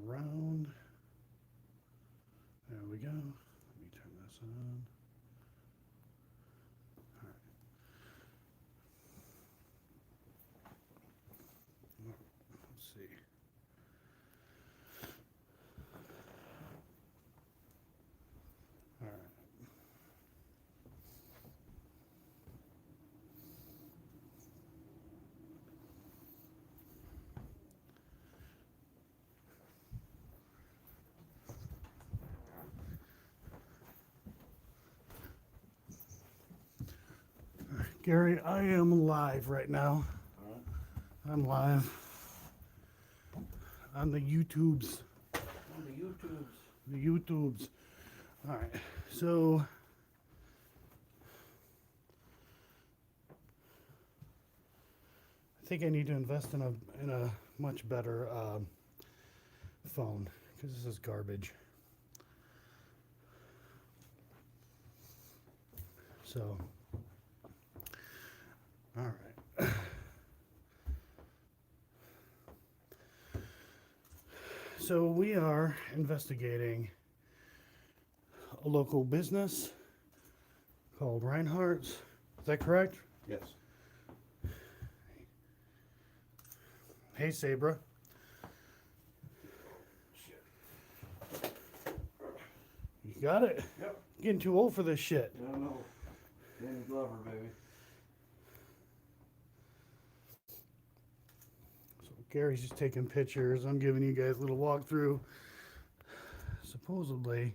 around. There we go. Let me turn this on. All right. Let's see. All right. Gary, I am live right now. All right. I'm live on the YouTubes. On the YouTubes. The YouTubes. All right. So I think I need to invest in a much better phone because this is garbage. So, all right. So we are investigating a local business called Reinhardt's. Is that correct? Yes. Hey, Sabra. Shit. You got it? Yep. Getting too old for this shit. No, no. Danny Glover, baby. So Gary's just taking pictures. I'm giving you guys a little walkthrough. Supposedly,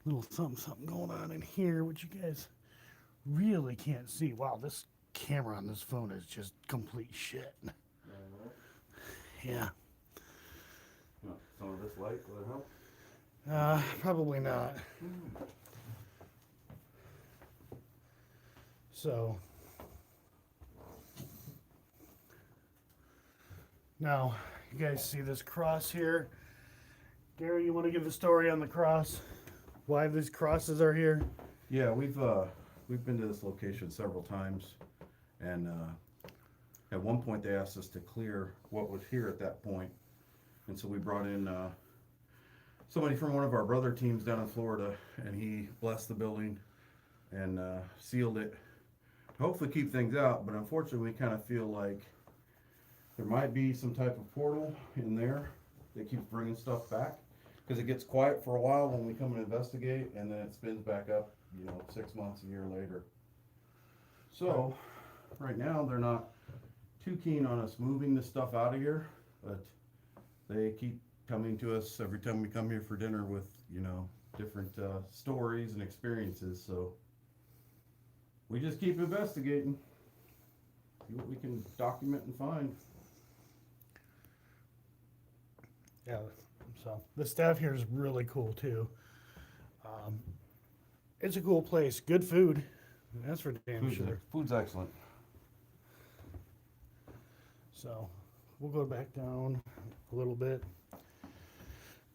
little something going on in here, which you guys really can't see. Wow, this camera on this phone is just complete shit. All right. Yeah. You want some of this light? Will it help? Probably not. So now you guys see this cross here. Gary, you want to give the story on the cross? Why these crosses are here? Yeah, we've been to this location several times, and at one point they asked us to clear what was here at that point, and so we brought in somebody from one of our brother teams down in Florida, and he blessed the building and sealed it. Hopefully keep things out, but unfortunately we kind of feel like there might be some type of portal in there that keeps bringing stuff back, because it gets quiet for a while when we come and investigate, and then it spins back up, 6 months, a year later. So right now they're not too keen on us moving the stuff out of here, but they keep coming to us every time we come here for dinner with different stories and experiences. So we just keep investigating, see what we can document and find. Yeah, so the staff here is really cool too. It's a cool place. Good food. That's for damn sure. Food's excellent. So we'll go back down a little bit.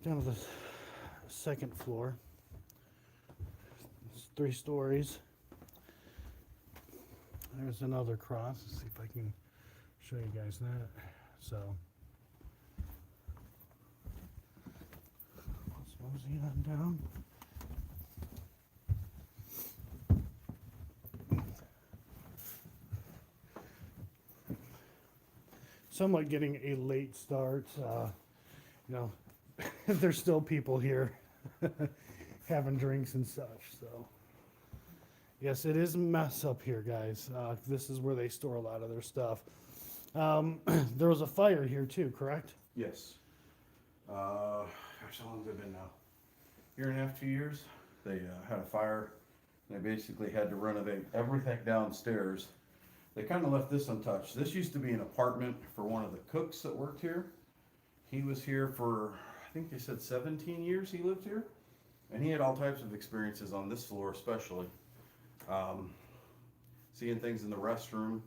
Down to the second floor. It's 3 stories. There's another cross. Let's see if I can show you guys that. So let's mosey on down. Somewhat getting a late start. There's still people here having drinks and such. So yes, it is a mess up here, guys. This is where they store a lot of their stuff. There was a fire here too, correct? Yes. Gosh, how long has it been now? Year and a half, 2 years. They had a fire. They basically had to renovate everything downstairs. They kind of left this untouched. This used to be an apartment for one of the cooks that worked here. He was here for, I think they said 17 years he lived here. And he had all types of experiences on this floor especially. Seeing things in the restroom.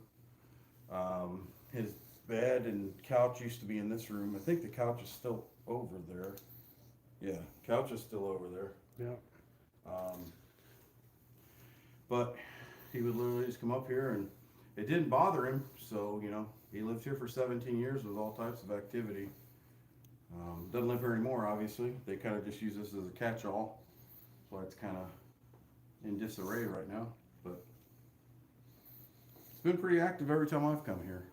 His bed and couch used to be in this room. I think the couch is still over there. Yeah, couch is still over there. Yeah. But he would literally just come up here, and it didn't bother him. So, he He lived here for 17 years with all types of activity. Doesn't live here anymore, obviously. They kind of just use this as a catch-all. That's why it's kind of in disarray right now. But it's been pretty active every time I've come here.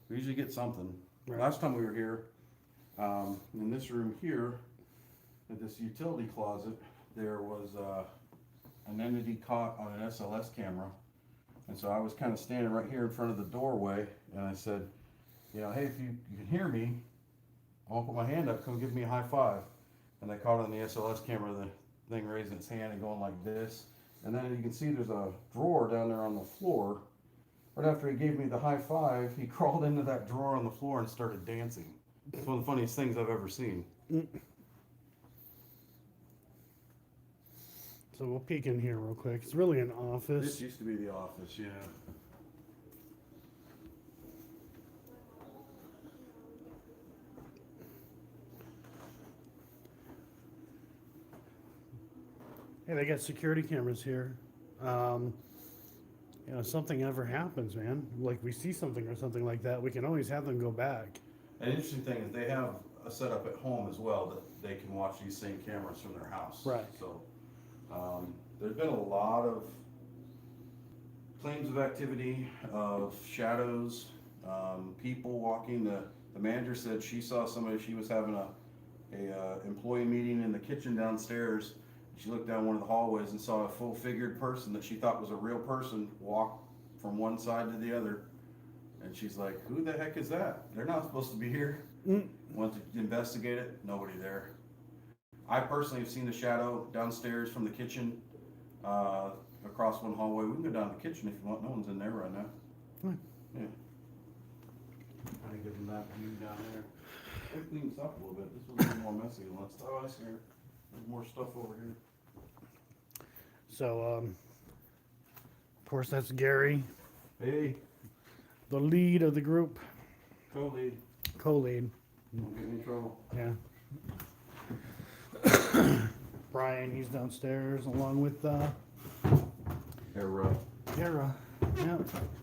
We usually get something. Right. Last time we were here, in this room here, at this utility closet, there was an entity caught on an SLS camera. And so I was kind of standing right here in front of the doorway, and I said, you know, hey, if you can hear me, I won't put my hand up, come give me a high five. And they caught on the SLS camera, the thing raising its hand and going like this. And then you can see there's a drawer down there on the floor. Right after he gave me the high five, he crawled into that drawer on the floor and started dancing. It's one of the funniest things I've ever seen. So we'll peek in here real quick. It's really an This office. used to be the office, yeah. Hey, they got security cameras here. You know, something ever happens, man. Like we see something or something like that, we can always have them go back. An interesting thing is they have a setup at home as well that they can watch these same cameras from their house. Right. So, there's been a lot of claims of activity, of shadows, people walking. The manager said she saw somebody, she was having a employee meeting in the kitchen downstairs. She looked down one of the hallways and saw a full-figured person that she thought was a real person walk from one side to the other. And she's like, who the heck is that? They're not supposed to be here. Went to investigate it, nobody there. I personally have seen the shadow downstairs from the kitchen, across one hallway. We can go down to the kitchen if you want. No one's in there right now. Yeah. I give them that view down there. It cleans up a little bit. This was a little more messy than last time I was here. There's more stuff over here. So, of course, that's Gary, Hey, the lead of the group, co-lead. co-lead. Don't get me in trouble. Yeah. Brian, he's downstairs along with Here, Kara. Yeah,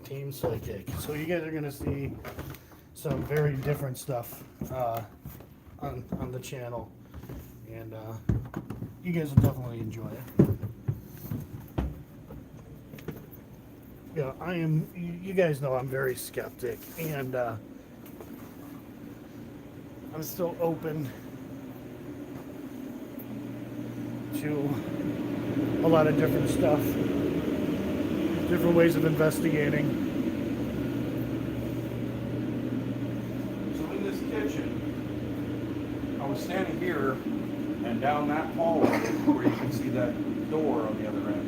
Team Psychic. So you guys are gonna see some very different stuff on the channel, and you guys will definitely enjoy it. Yeah, I am. You guys know I'm very skeptic, and I'm still open to a lot of different stuff, different ways of investigating. so in this kitchen, I was standing here and down that hallway where you can see that door on the other end.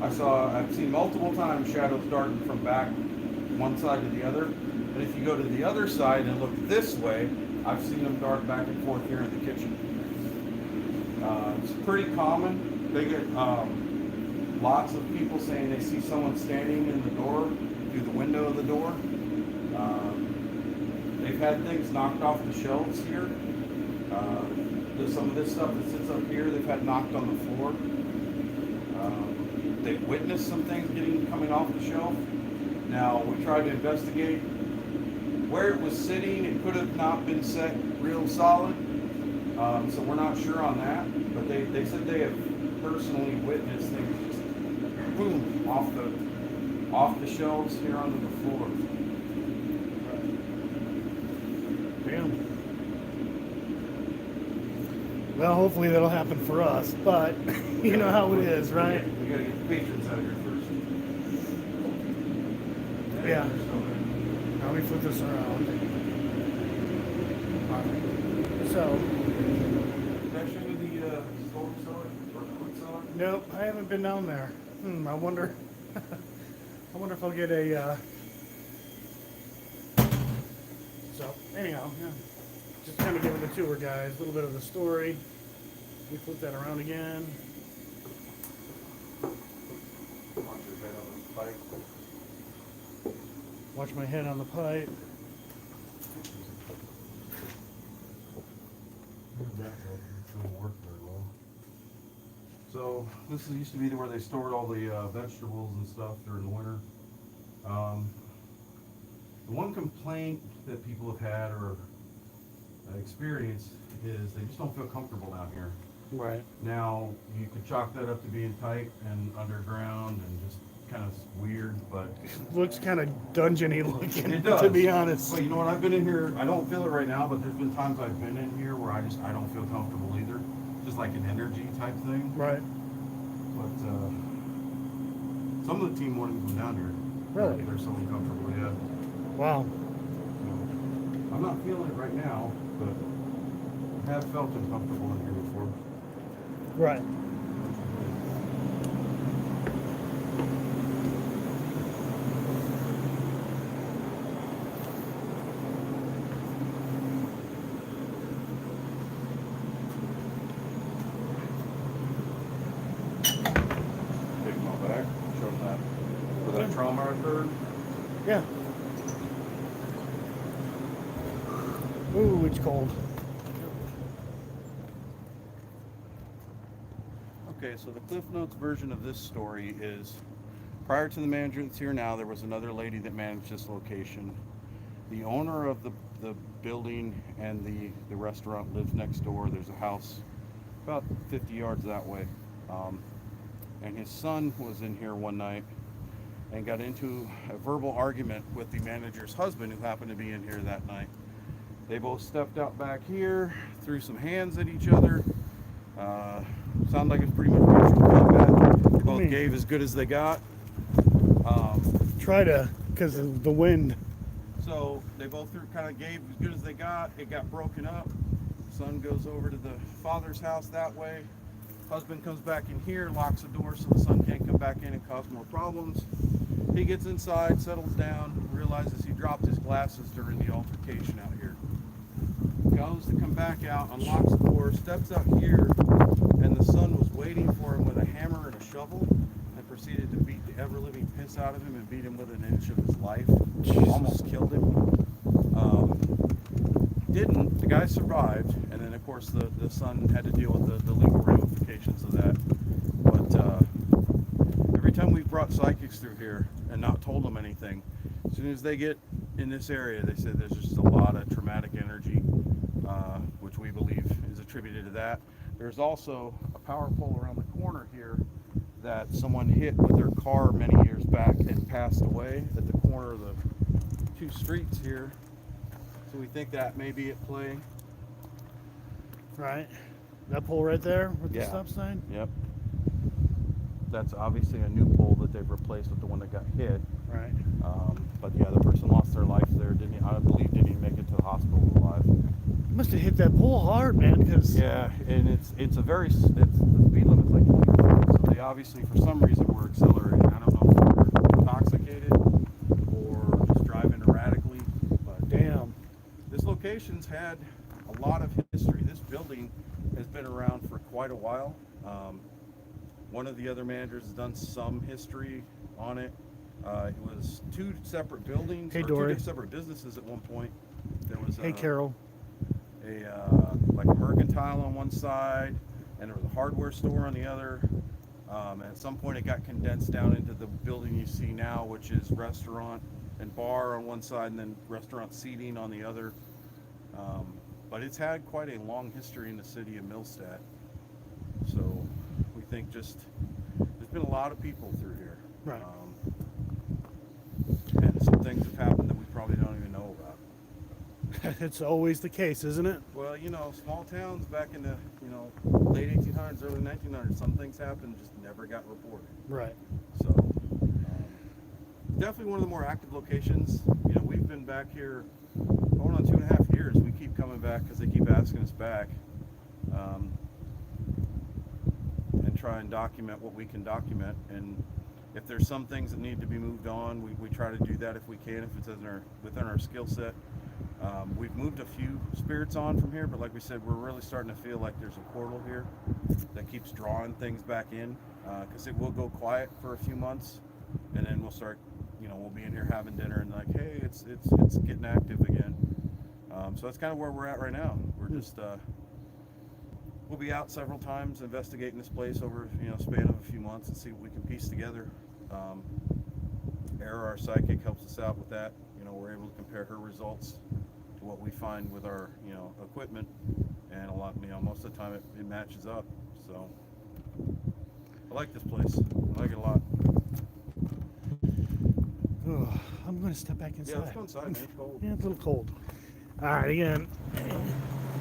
I've seen multiple times shadows darting from back one side to the other. And if you go to the other side and look this way, I've seen them dart back and forth here in the kitchen. It's pretty common. They get lots of people saying they see someone standing in the door, through the window of the door. They've had things knocked off the shelves here. Some of this stuff that sits up here, they've had knocked on the floor. They've witnessed some things coming off the shelf. Now, we tried to investigate where it was sitting. It could have not been set real solid, so we're not sure on that. But they said they have personally witnessed things just boom off the shelves here onto the floor. Damn. Well, hopefully that'll happen for us, but you know how it is, right? We gotta get the patrons out of here first. Yeah. Now we flip this around. So, Did I show you the storm cellar or quick cellar? nope, I haven't been down there. I wonder. I wonder if I'll get a. So, anyhow, yeah. Just kind of giving the tour, guys. A little bit of the story. We flip that around again. Watch your head on the pipe. Watch my head on the pipe. So this used to be where they stored all the vegetables and stuff during the winter. The one complaint that people have had or experienced is they just don't feel comfortable down here. Right. Now, you could chalk that up to being tight and underground and just kind of weird, but Looks kind of dungeony looking, it does. to be honest. But you know what? I've been in here. I don't feel it right now, but there's been times I've been in here where I don't feel comfortable either. Just like an energy type thing. Right. But some of the team won't even come down here. Really? They're so uncomfortable. Yeah. Wow. I'm not feeling it right now, but I have felt uncomfortable in here before. Right. Take my back, show them that where that trauma occurred. Yeah. Ooh, it's cold. Okay, so the Cliff Notes version of this story is prior to the manager that's here now, there was another lady that managed this location. The owner of the building and the restaurant lives next door. There's a house about 50 yards that way. And his son was in here one night and got into a verbal argument with the manager's husband, who happened to be in here that night. They both stepped out back here, threw some hands at each other. Sounded like it was pretty much mutual combat. They both gave as good as they got. Try to, because of the wind. So they both kind of gave as good as they got. It got broken up. Son goes over to the father's house that way. Husband comes back in here, locks the door so the son can't come back in and cause more problems. He gets inside, settles down, realizes he dropped his glasses during the altercation out here. Goes to come back out, unlocks the door, steps out here, and the son was waiting for him with a hammer and a shovel, and proceeded to beat the ever-living piss out of him and beat him with an inch of his life. Almost killed him. Didn't. The guy survived, and then of course the son had to deal with the legal ramifications of that. But every time we've brought psychics through here and not told them anything, as soon as they get in this area, they said there's just a lot of traumatic energy, which we believe is attributed to that. There's also a power pole around the corner here that someone hit with their car many years back and passed away at the corner of the two streets here. So we think that may be at play. Right. That pole right there with the Yeah. stop sign? Yep. That's obviously a new pole that they've replaced with the one that got hit. Right. But yeah, the person lost their life there. I believe didn't even make it to the hospital alive. Must have hit that pole hard, man, because... Yeah, and it's the speed limit's like 25. So they obviously, for some reason, were accelerating. I don't know if they were intoxicated or just driving erratically. But Damn. this location's had a lot of history. This building has been around for quite a while. One of the other managers has done some history on it. It was two separate buildings, Hey, or Dory. two separate businesses at one point. There was Hey, Carol. like a mercantile on one side, and there was a hardware store on the other. And at some point, it got condensed down into the building you see now, which is restaurant and bar on one side, and then restaurant seating on the other. But it's had quite a long history in the city of Millstadt. So we think there's been a lot of people through here. Right. And some things have happened that we probably don't even know about. It's always the case, isn't it? Well, small towns back in the, late 1800s, early 1900s, some things happened, just never got reported. Right. So, definitely one of the more active locations. We've been back here going on 2.5 years. We keep coming back because they keep asking us back, and try and document what we can document. And if there's some things that need to be moved on, we try to do that if we can, if it's within our skill set. We've moved a few spirits on from here, but like we said, we're really starting to feel like there's a portal here that keeps drawing things back in, because it will go quiet for a few months, and then we'll start, we'll be in here having dinner and like, hey, it's getting active again. So that's kind of where we're at right now. We're just we'll be out several times investigating this place over a span of a few months and see what we can piece together. Era, our psychic, helps us out with that. we're able to compare her results to what we find with our, equipment, and a lot, most of the time it matches up. So I like this place. I like it a lot. Oh, I'm going to step back inside. Yeah, let's go inside, man. It's cold. Yeah, it's a little cold. All right, again.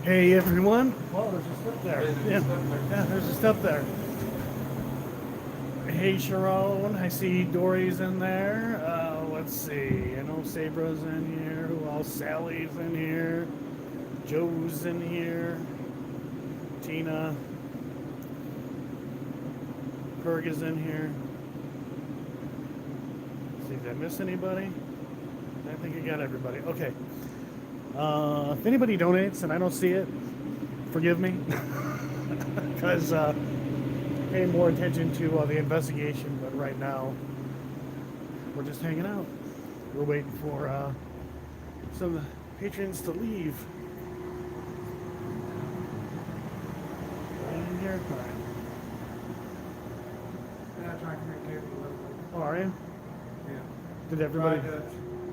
Hey, everyone. Well, there's a step there. Yeah, there's a step there. Hey, Sharon. I see Dory's in there. Let's see. I know Sabra's in here. Who else? Sally's in here. Joe's in here. Tina. Berg is in here. Let's see, did I miss anybody? I think I got everybody. Okay. If anybody donates and I don't see it, forgive me. Because paying more attention to the investigation, but right now we're just hanging out. We're waiting for some of the patrons to leave. Right in here. All right. Yeah, trying to communicate with her. Oh, are you? Yeah. Did everybody?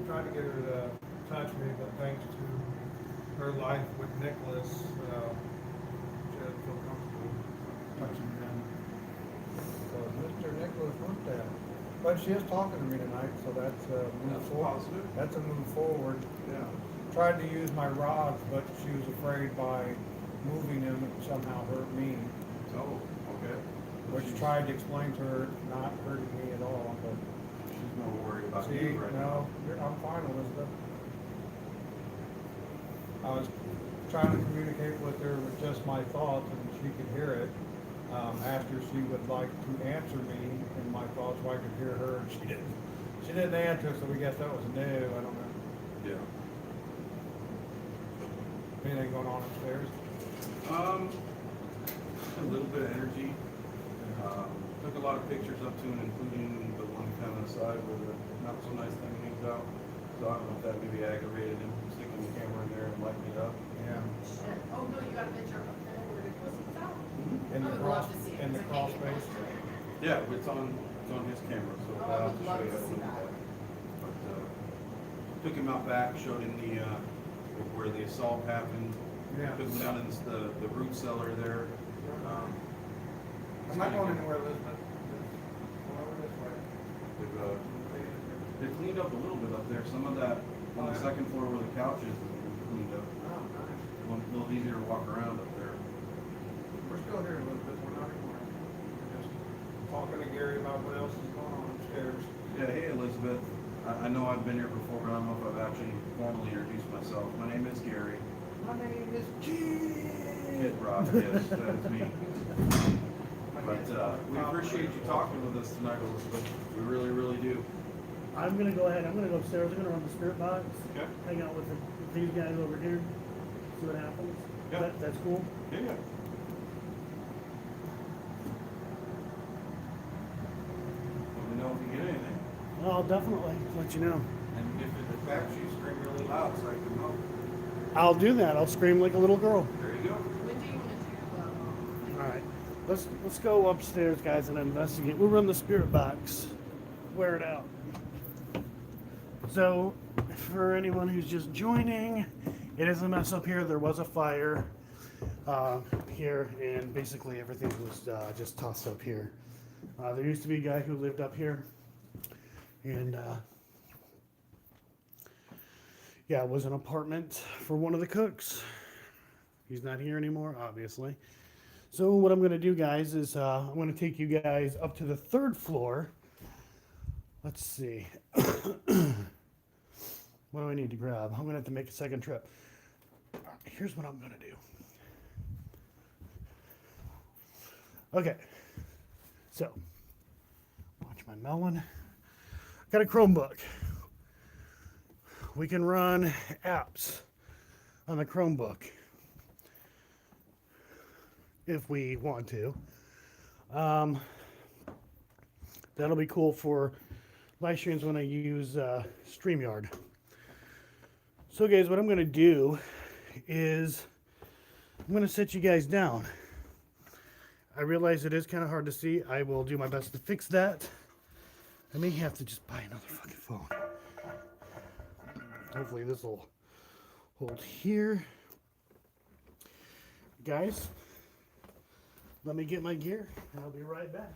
Tried to get her to touch me, but thanks to her life with Nicholas, she doesn't feel comfortable touching him. So Mr. Nicholas wants that. But she is talking to me tonight, so that's a move forward. Positive. That's a move forward. Yeah. Tried to use my rods, but she was afraid by moving them it would somehow hurt me. Oh, okay. Which tried to explain to her it's not hurting me at all, but She's no worried about see, you right now. no, I'm fine, Elizabeth. I was trying to communicate with her with just my thoughts and she could hear it. Asked her if she would like to answer me in my thoughts so I could hear her, and she didn't. She didn't answer, so we guess that was a no, I don't know. Yeah. Anything going on upstairs? A little bit of energy. Took a lot of pictures up to and including the one kind of side where the not so nice thing hangs out. So I don't know if that maybe aggravated him, sticking the camera in there and lighting it up. Yeah. Shit. Oh, no, you got a picture up there where the Christmas out? In the I would cross, love to see it, in the 'cause I crawl can't get space. close to it. Yeah, it's on his camera, so Oh, I I'll would have to show love you to how to see look at that. that. But took him out back, showed him the where the assault happened. Yeah. Took him down in the root cellar there. I'm not going anywhere, Elizabeth. Go over this way. They cleaned up a little bit up there. Some of that on the second floor where the couch is cleaned up. Oh, nice. A little easier to walk around up there. We're still here, Elizabeth, we're not anywhere. We're just talking to Gary about what else is going on upstairs. Yeah, hey Elizabeth. I know I've been here before, but I don't know if I've actually formally introduced myself. My name is Gary. My name is Jim. Kid Rock, yes, that is me. But we appreciate you talking with us tonight, Elizabeth. We really, really do. I'm gonna go ahead. I'm gonna go upstairs. I'm gonna run the spirit box. Okay. Hang out with these guys over here. See what happens. Yeah. That's cool. Yeah, yeah. Let me know if you get anything. I'll definitely let you know. And if it affects you, scream really loud so I can know. I'll do that. I'll scream like a little girl. There you go. When do you want to do, All right. Let's go upstairs, guys, and investigate. We'll run the spirit box. Wear it out. So, for anyone who's just joining, it is a mess up here. There was a fire here, and basically everything was just tossed up here. There used to be a guy who lived up here, and yeah, it was an apartment for one of the cooks. He's not here anymore, obviously. So what I'm going to do, guys, is I'm going to take you guys up to the third floor. Let's see. What do I need to grab? I'm going to have to make a second trip. Here's what I'm going to do. Okay. So, watch my melon. Got a Chromebook. We can run apps on the Chromebook if we want to. That'll be cool for live streams when I use StreamYard. So guys, what I'm going to do is I'm going to set you guys down. I realize it is kind of hard to see. I will do my best to fix that. I may have to just buy another fucking phone. hopefully this will hold here. Guys, let me get my gear and I'll be right back.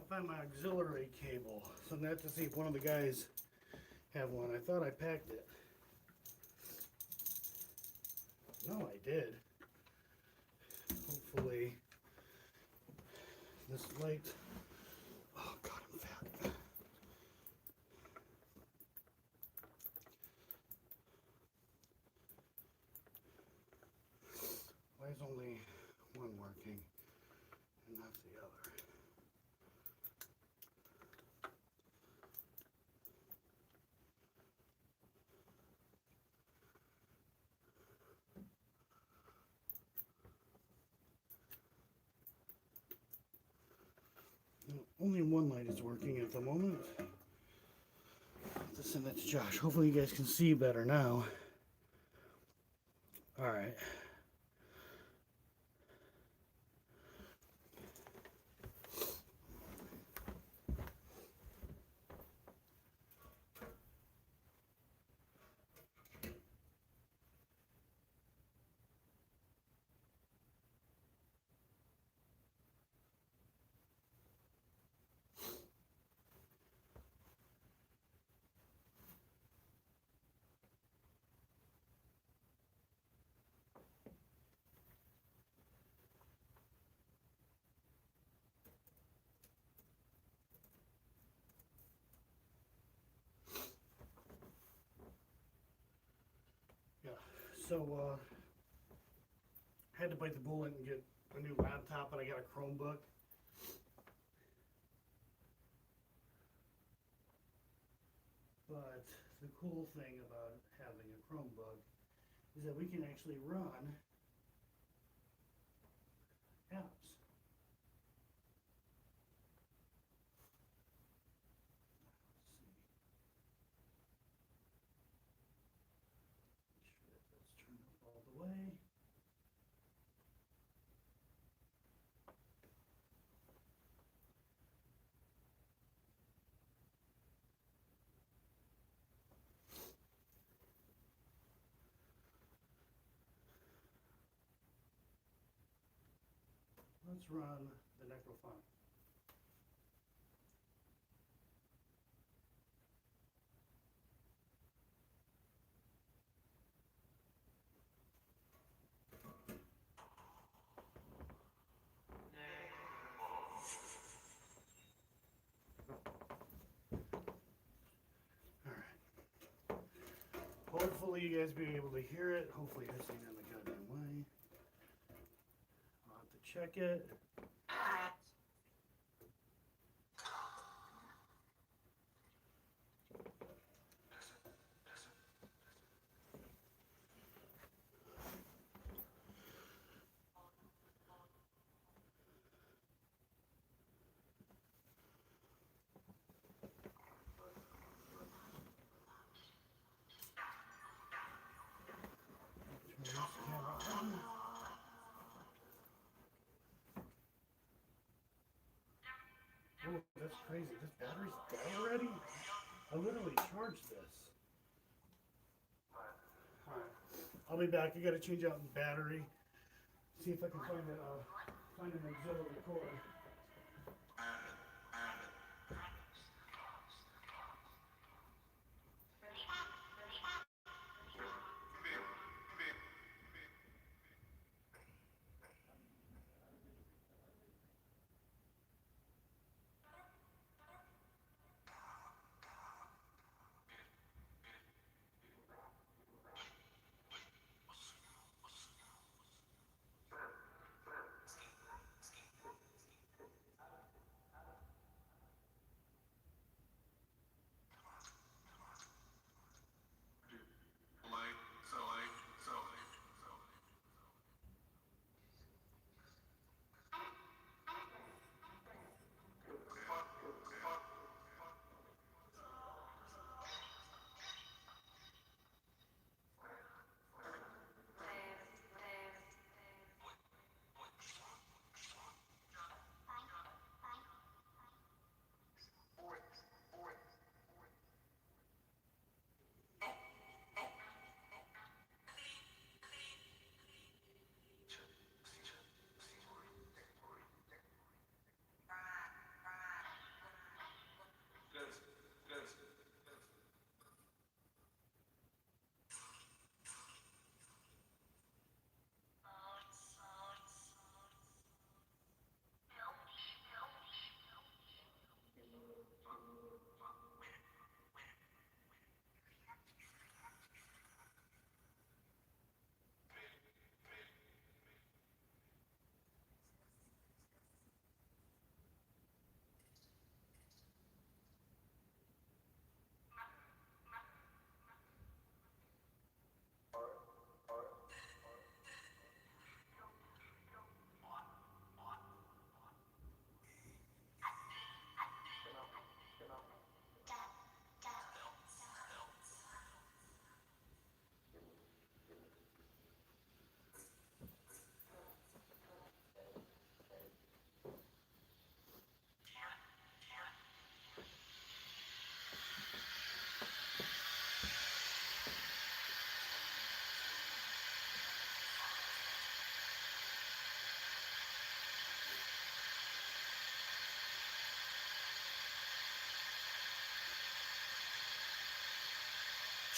find my auxiliary cable. So I'm gonna have to see if one of the guys have one. I thought I packed it. No, I did. Hopefully, this light. Oh God, I'm fat. Why is only one working and not the other? Only one light is working at the moment. I'll have to send that to Josh. Hopefully you guys can see better now. All right. Yeah, so had to bite the bullet and get a new laptop, and I got a Chromebook. But the cool thing about having a Chromebook is that we can actually run apps. Let's see. Make sure that's turned up all the way. Let's run the Necrophonic. Alright. Hopefully you guys be able to hear it. Hopefully this ain't in the goddamn way. I'll have to check it. Turn this camera on. Oh, that's crazy. This battery's dead already? I literally charged this. Alright. I'll be back. I gotta change out the battery. See if I can find an auxiliary cord.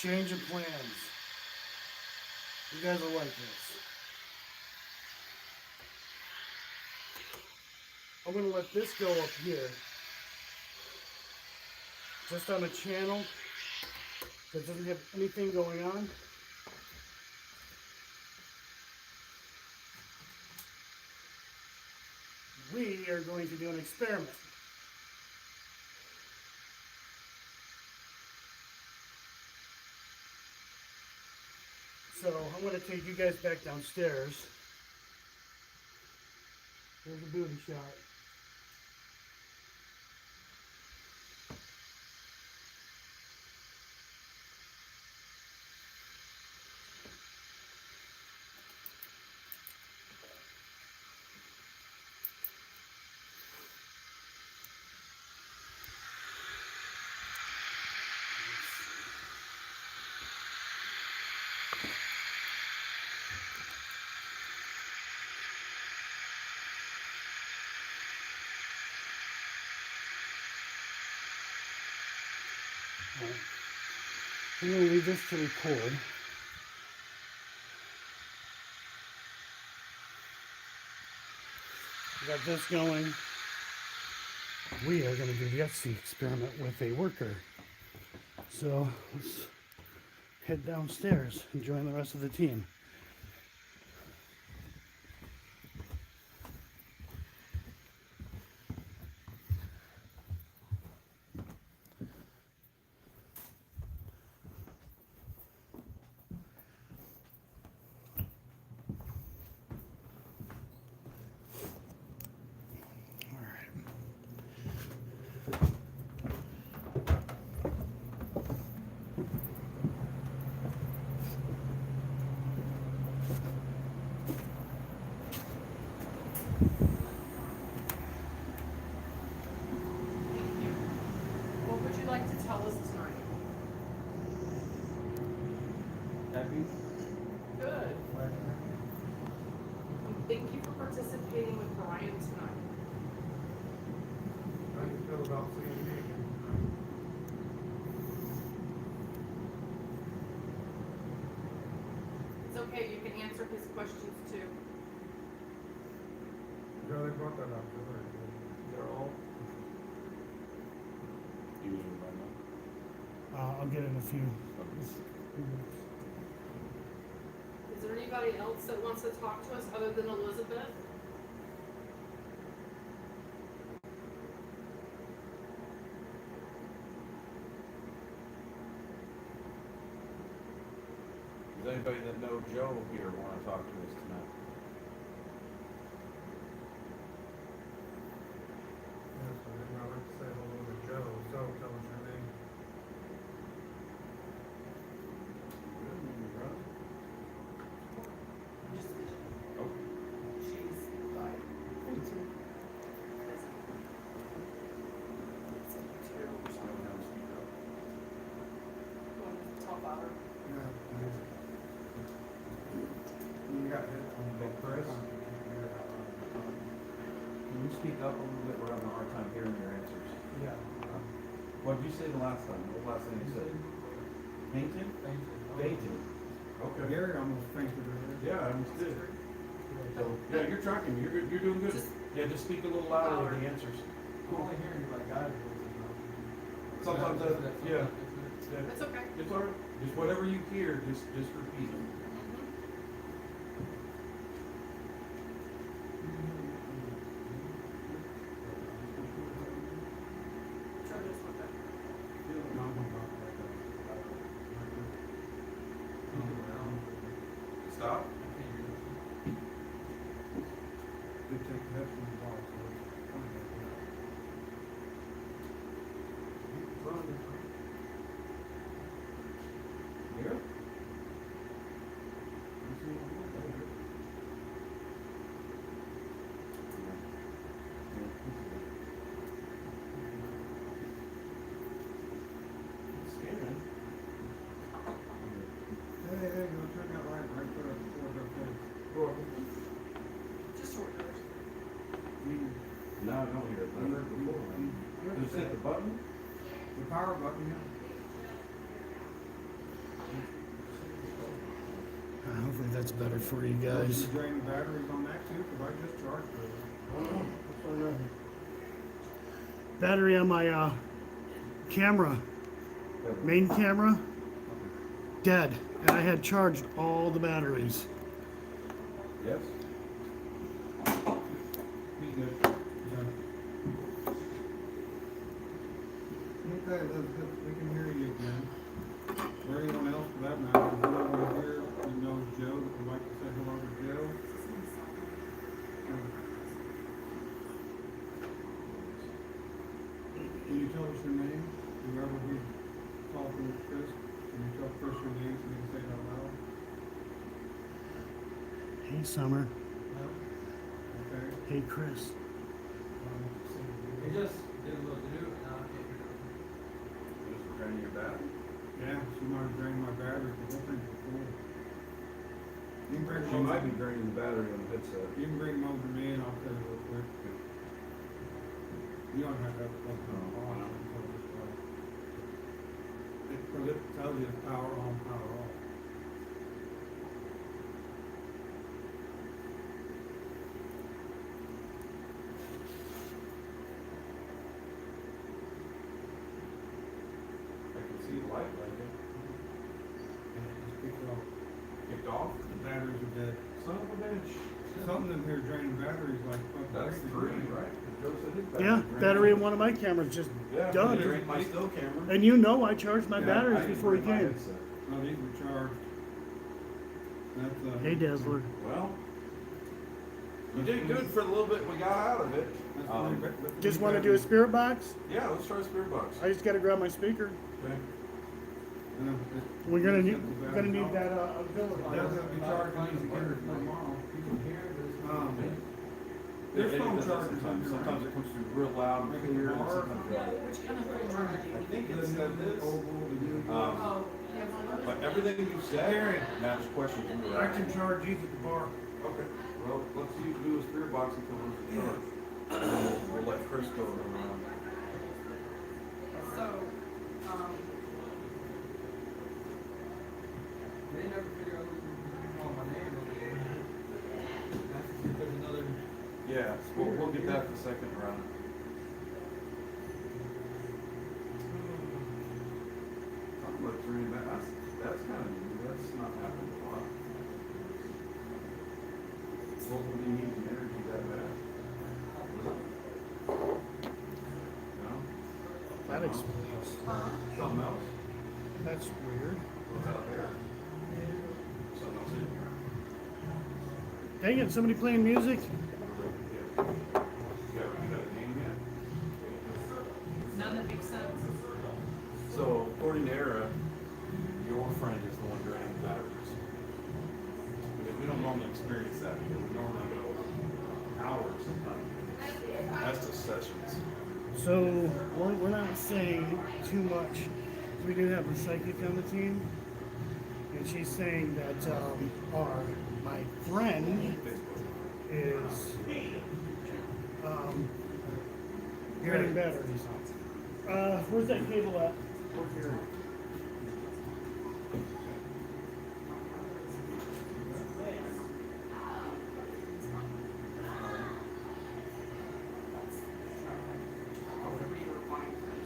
Change of plans. You guys will like this. I'm gonna let this go up here. Just on a channel that doesn't have anything going on. We are going to do an experiment. So I'm going to take you guys back downstairs. There's a booty shot. I'm going to leave this to record. We got this going. We are going to do the Etsy experiment with a worker. So let's head downstairs and join the rest of the team. What would you like to tell us tonight? Happy? Good. Thank you for participating with Brian tonight. How do you feel about seeing me again? It's okay, you can answer his questions too. Yeah, they brought that up, they're all. You need to run that? I'll get in a few. Is there anybody else that wants to talk to us other than Elizabeth? Does anybody that know Joe here wanna talk to us tonight? Yes, I'd like to say hello to Joe, so tell us your name. She's like, talk about her. You got it. Hey, Chris? Can you speak up a little bit? We're having a hard time hearing your answers. Yeah. What did you say the last time? What was the last thing you said? Painting? Painting. Okay. Gary almost fainted earlier. Yeah, I almost did. So, yeah, you're tracking me. You're doing good. Just- Yeah, just speak a little louder with the answers. I'm only hearing you like God. Sometimes yeah. It's okay. It's all right. Just whatever you hear, just repeat it. Try this one better. Stop? They take that from the ball, Here? Scaring. Hey, go turn that light right there before their face. Just short doors. No, I don't hear it. but I heard it before. Just hit the button? The power button, yeah. Hopefully that's better for you Does guys. it drain the batteries on that too? Cause I just charged it. Battery on my camera, main camera, dead. And I had charged all the batteries. Yes? Be good. Yeah. Okay, we can hear you again. Or anyone else for that matter. If anyone here, you know Joe, that would like to say hello to Joe. Can you tell us your name? Whoever we talking with Chris, can you tell Chris your name so we can say it out loud? Hey, Summer. Okay. Hey, Chris. They just did a little do it now. Just draining your battery? Yeah, she might have drained my battery, because that thing's full. You can bring She them might over, be draining the battery on the headset. you can bring them over to me and I'll tell you real quick. You don't have to have it plugged in. Because it tells you it's power on, power off. I can see the light blinking. And it just kicks off. Kicked off? The batteries are dead. Son of a bitch. Something in here draining batteries like fucking That's crazy. 3, right? Joe said his Yeah, drained. battery in one of my cameras just Yeah, done. it drained my still camera. And you know I charged my Yeah, batteries I didn't before you bring my came. headset. No, these were charged. That's, Hey, Dazzler. Well, you did good for the little bit we got out of it. Just want to do a spirit box? Yeah, let's try a spirit box. I just got to grab my speaker. Okay. We're gonna need that auxiliary. That's gonna be charging these again for tomorrow. There's It phone does chargers in sometimes. here. Sometimes it comes through real loud and clear, and sometimes Which kind of phone charger do you I need? think it said this. Oh, yeah, one But everything you said matched questions you were I asking. can charge these at the bar. Okay, well, let's see you do a spirit box until there's a charge. We'll let Chris go around. So, They never figure out who's calling my name. That's if there's another. Yeah, we'll get that the second round. Talking about 3 and that's kind of new, that's not happened a lot. What would you need the energy that bad? No? That explains. Something else? That's weird. What's out there? Something else in here? Dang it, somebody playing music? Yeah. You got a name yet? none that makes sense. So, according to Era, your friend is the one draining the batteries. Because we don't normally experience that, because we normally go hours sometimes. That's the sessions. So we're not saying too much. We do have a psychic on the team, and she's saying that my friend is draining batteries. Where's that cable at? Over here.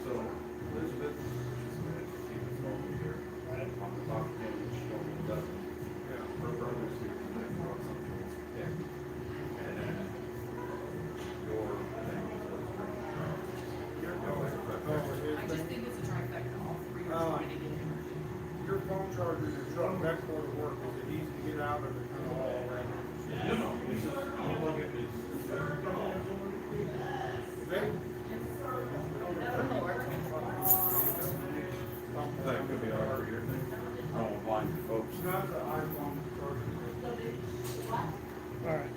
So, Elizabeth, she's going to keep us all here. On the top of him, she only doesn't. Her brother's here tonight, brought something. Yeah. And then your thing is what's bringing I just think it's a trifecta, all three are trying to get energy. Your phone charger in your truck, that's where it works. Is it easy to get out of it kind of all around? You know, it's just, you look at this. That could be our ear thing. I don't want blind folks. It's not the iPhone charger. All right.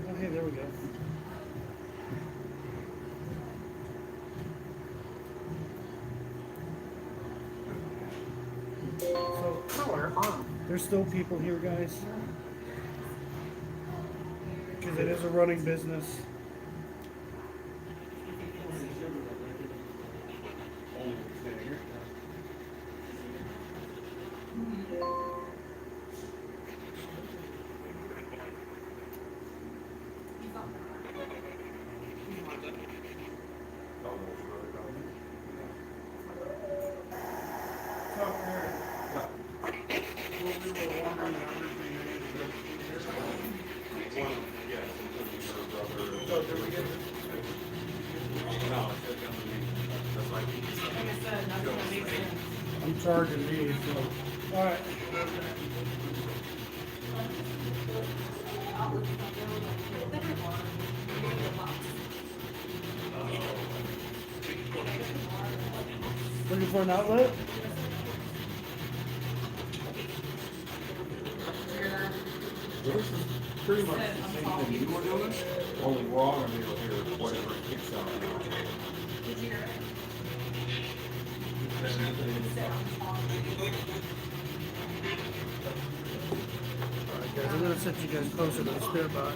Oh, hey, there we go. So, power on. There's still people here, guys. Because it is a running business. I'm charging these, so. All right. Looking for an outlet? This is pretty much the same thing you were doing, only we're all gonna be able to hear whatever it kicks out. Did you hear it? All right, guys, I'm gonna set you guys closer to the spare box.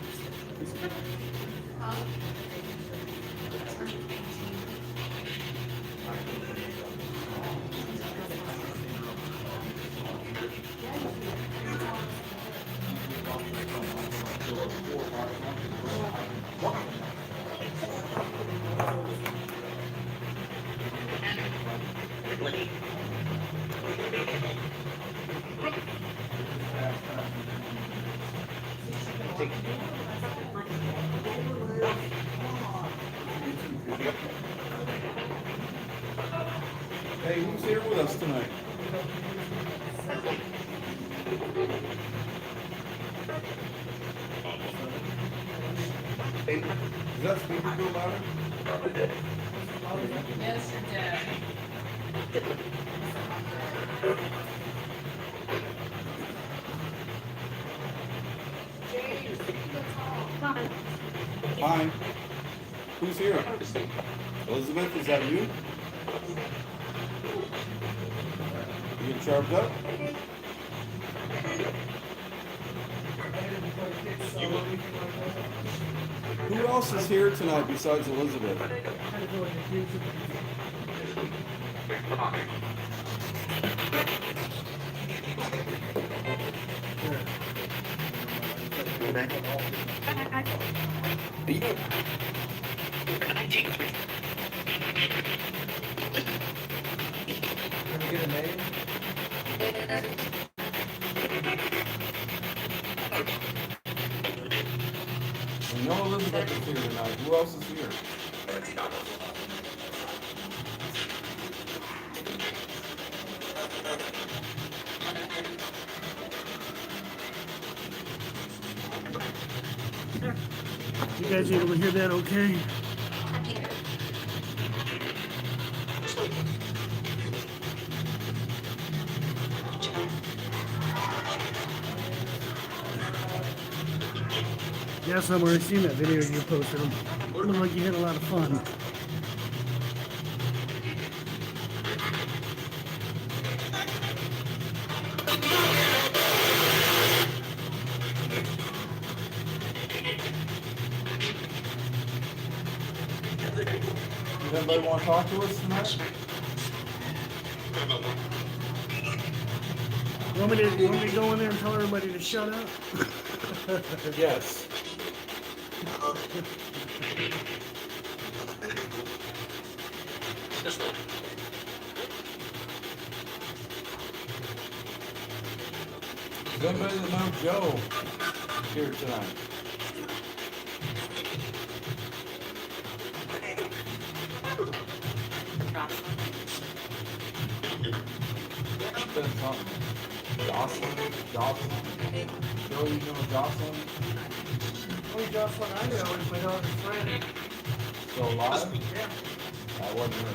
Hey, who's here with us tonight? Is that speaker feel louder? Yes, you're dead. James, Hi. Who's here? Elizabeth, is that you? You getting charged up? Who else is here tonight besides Elizabeth? Can we get a name? We know Elizabeth is here tonight. Who else is here? You guys able to hear that okay? Yeah, somewhere I seen that video you posted. It looked like you had a lot of fun. Does anybody want to talk to us tonight? You want me to go in there and tell everybody to shut up? Yes. Does anybody that knows Joe here tonight? Said something. Jocelyn? Joe, you know Jocelyn? Only Jocelyn I know is my daughter's friend. Still alive? Yeah. I wasn't here.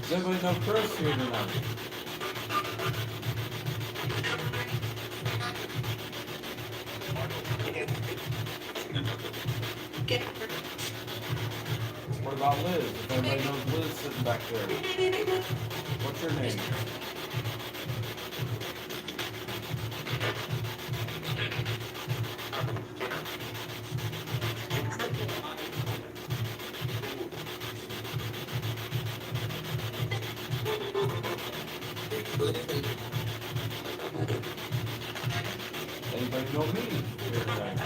Does anybody know Chris here tonight? What about Liz? If anybody knows Liz sitting back there. What's your name? Anybody know me here tonight?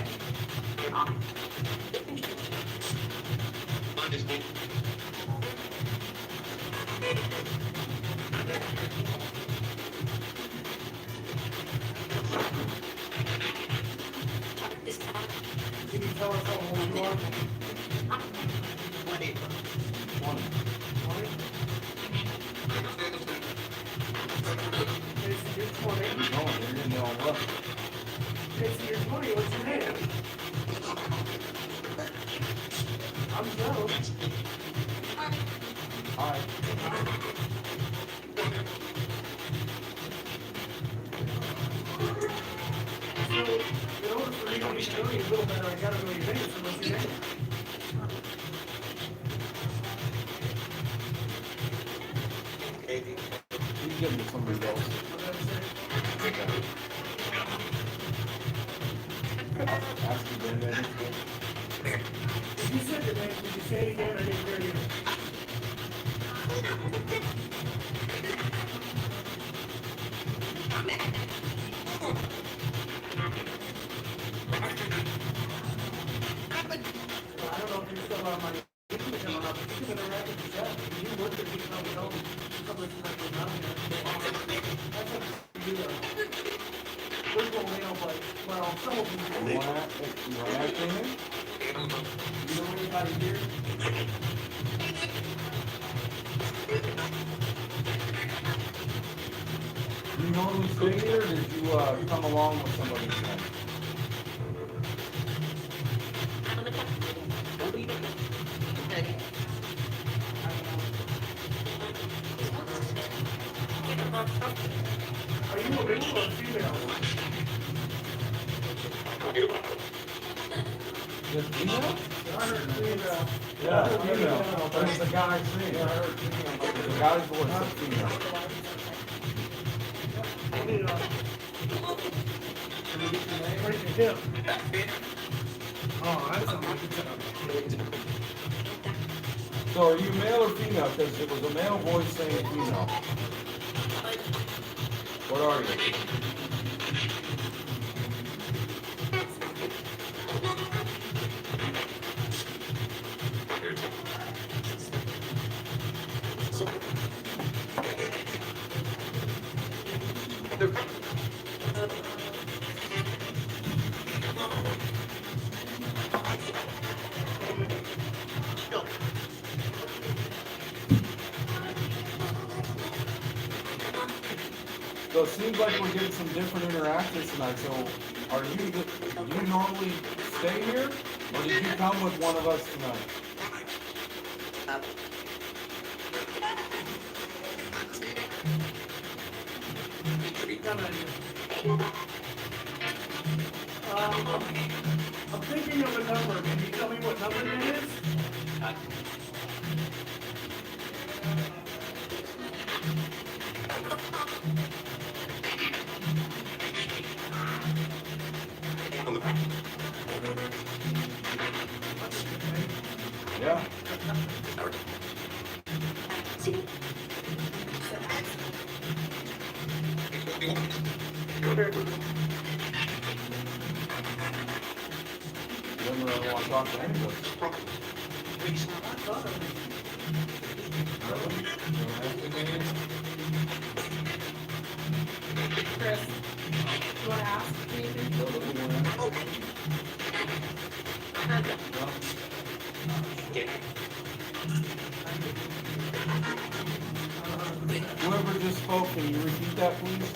Can you tell us how old you are? Tony, what's your name? I'm Joe. Hi. So, in order for me to get to know you a little better, I gotta know your name, so what's your name? You give me somebody else. Ask you then, maybe. You said your name, did you say it again? I didn't hear you. I don't know if you're still on my YouTube or not, but you can interact with the chat. You look at me, probably know somebody's not going down here. That's up to you, though. There's no mail, but, well, some of them. You wanna act in it? You know anybody here? Do you normally stay here, or did you, come along with somebody tonight? Are you a male or a female? Just female? I heard female. Yeah, female. But it's a guy's name. It's a guy's voice, it's female. Can we get your name? Where's your hip? Oh, that's something we can set up. So are you male or female? Because it was a male voice saying female. What are you? So it seems like we're getting some different interactions tonight, so do you normally stay here? Or did you come with one of us tonight? I'm thinking of a number. Can you tell me what number that is? Yeah. Then we don't want to talk to any of us. Chris, you wanna ask anything? Whoever just spoke, can you repeat that, please?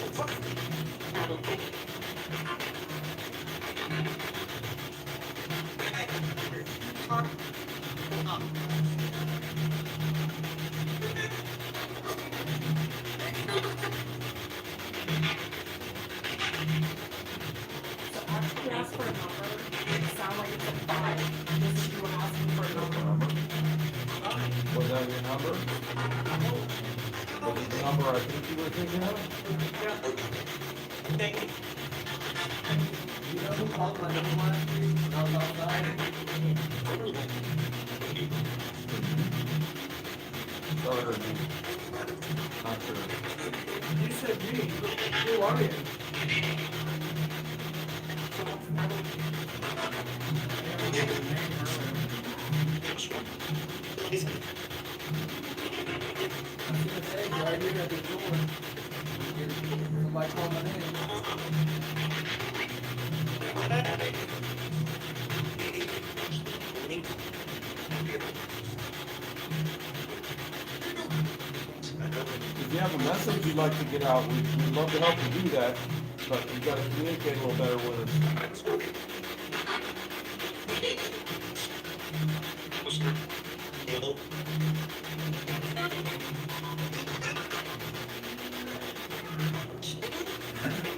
So actually ask for a number, it sound like it's a 5, this is you asking for a number. Was that your number? Was it the number I think you were thinking of? You know who called my number last week when I was outside? Or me? Not sure. You said me. Who are you? I was gonna say, right here at the door. Somebody called my name. If you have a message you'd like to get out, we'd love to help you do that. But you gotta communicate a little better with us.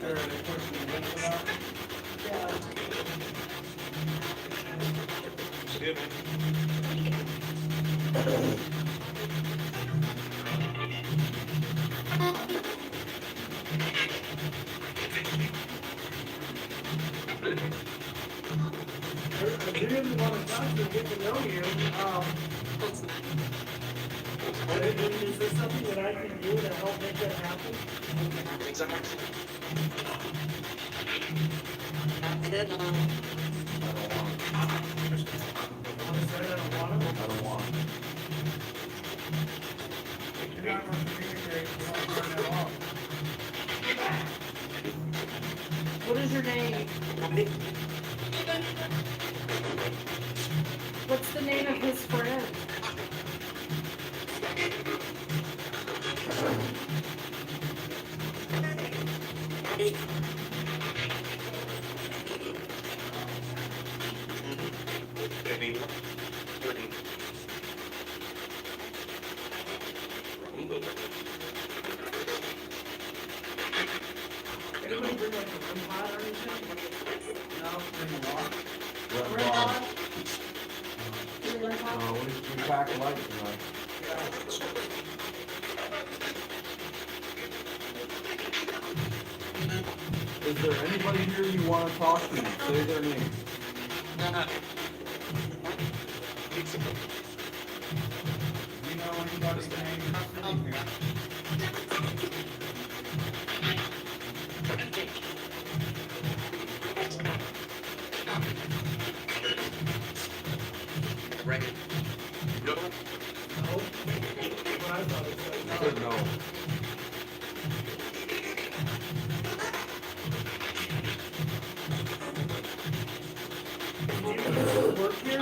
There, they pushed the window out. Yeah. I didn't want to talk to you, get to know you. Is there something that I can do to help make that happen? Honestly, I don't want to. I don't want. You're not gonna communicate, you don't turn that off. What is your name? What's the name of his friend? Anybody bring like a room pot or anything? No, bring a walk. Red Red bar. pot? Is it red pot? No, we pack a light tonight. Is there anybody here you wanna talk to? Say their name. You know anybody's name, company here? What I thought it said. Said no. Work here?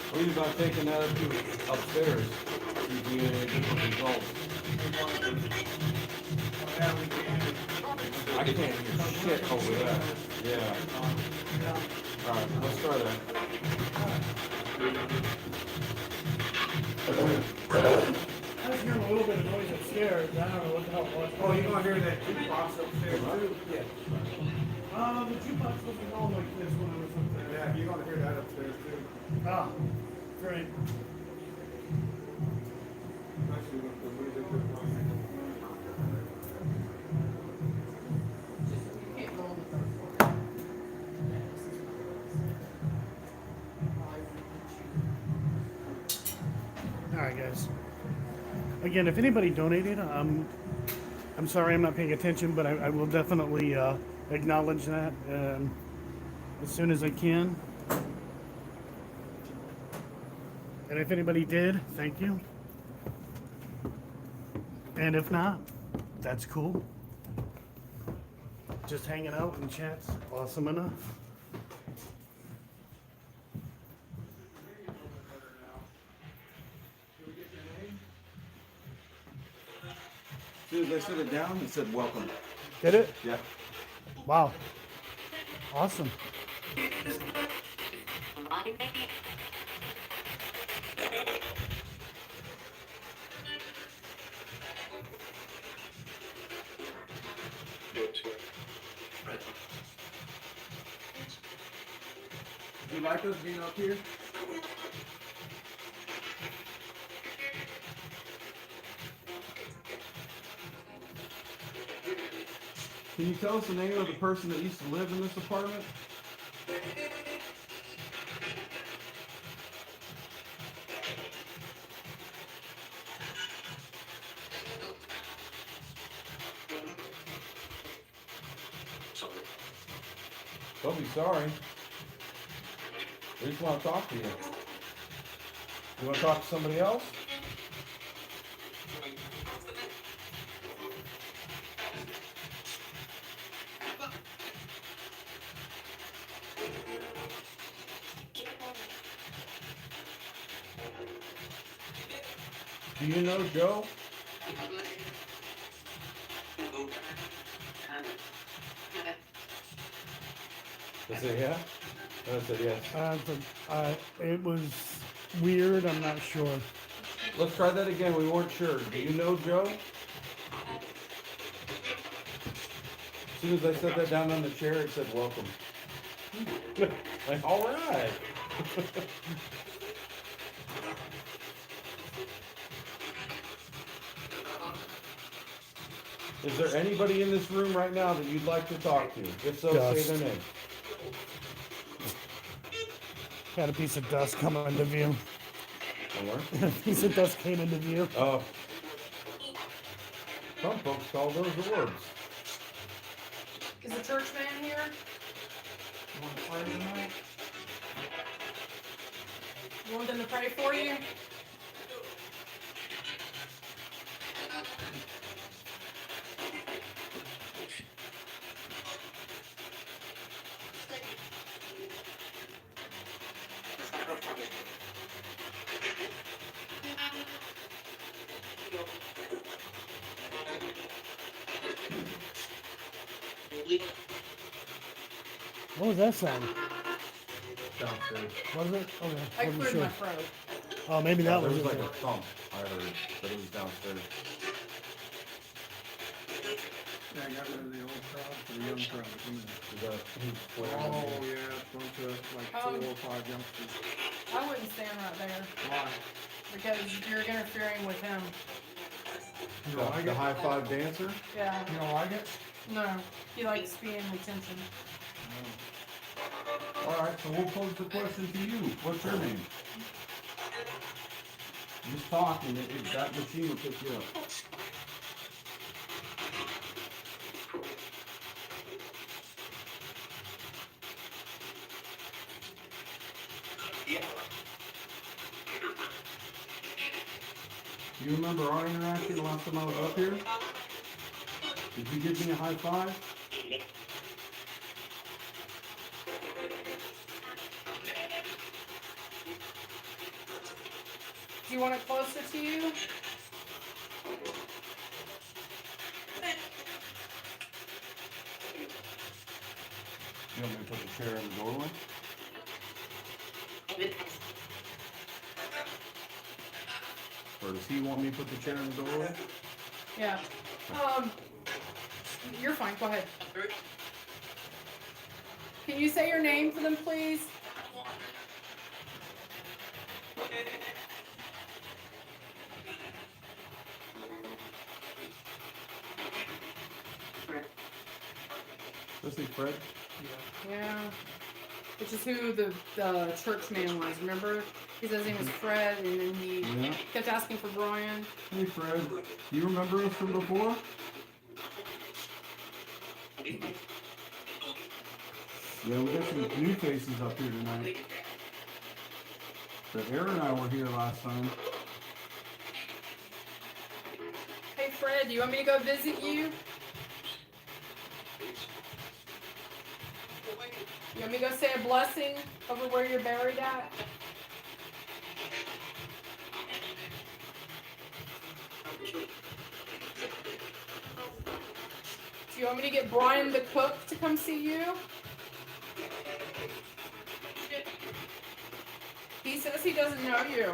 Please about taking that up to upstairs. See if we get any different results. Yeah, we can. I can't hear shit over there. Yeah. Alright, let's try that. I was hearing a little bit of noise upstairs. I don't know what the hell it was. Oh, you're gonna hear that jukebox upstairs too? Yeah. The jukebox wasn't all like this when I was up there. Yeah, you're gonna hear that upstairs too. Ah, great. Especially with the music that's playing. You can't go on the third floor. All right, guys. Again, if anybody donated, I'm sorry I'm not paying attention, but I will definitely acknowledge that as soon as I can. And if anybody did, thank you. And if not, that's cool. Just hanging out and chat's awesome enough. As soon as I set it down, it said welcome. Did it? Yeah. Wow. Awesome. Do you like us being up here? Can you tell us the name of the person that used to live in this apartment? Don't be sorry. We just want to talk to you. You want to talk to somebody else? Do you know Joe? I said, yeah? I said, yes. It was weird. I'm not sure. Let's try that again. We weren't sure. Do you know Joe? As soon as I set that down on the chair, it said, welcome. Like, all right. Is there anybody in this room right now that you'd like to talk to? If so, Dust. say their name. Got a piece of dust coming into view. Somewhere. A piece of dust came into view. Some folks call those orbs. Is the church man here? You wanna pray tonight? You want them to pray for you? What was that sound? Downstairs. Was it? Okay. I Wasn't cleared sure. my throat. Oh, maybe that There was was it. like a thump, I heard, but it was downstairs. Yeah, I got rid of the old crowd for the young crowd. Come in. Is that who's playing? Oh, yeah, it's a bunch of like 4 or 5 youngsters. I wouldn't stand right there Why? because you're interfering with him. You don't like The it? high five dancer? Yeah. You don't like it? No. He likes being attention. All right, so we'll pose the question to you. What's your name? Just talk and that machine will pick you up. You remember our interaction the last time I was up here? Did you give me a high five? Do you want it closer to you? You want me to put the chair in the doorway? Or does he want me to put the chair in the doorway? Yeah. You're fine. Go ahead. Can you say your name for them, please? This is Fred. Yeah. Which is who the church man was, remember? He said his name was Fred, and then he Yeah. kept asking for Brian. Hey Fred, do you remember us from before? Yeah, we got some new faces up here tonight. But Aaron and I were here last time. Hey Fred, do you want me to go visit you? You want me to go say a blessing over where you're buried at? Do you want me to get Brian the cook to come see you? He says he doesn't know you.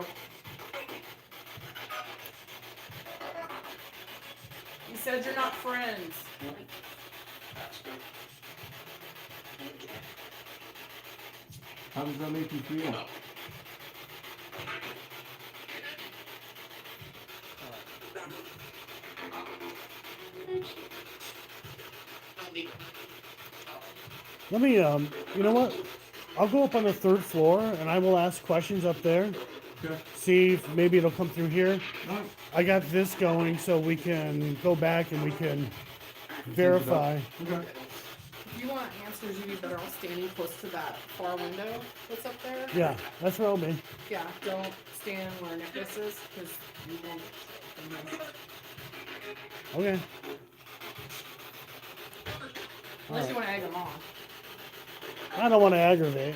He said you're not friends. How does that make you feel? Let me, you know what? I'll go up on the 3rd floor and I will ask questions up there. Okay. See if maybe it'll come through here. Alright. I got this going so we can go back and we can verify. Okay. If you want answers, you'd be better off standing close to that far window that's up there. Yeah, that's where I'll be. Yeah, don't stand where Nicholas is, because you won't get shit. Okay. Unless you want to egg him on. I don't want to aggravate.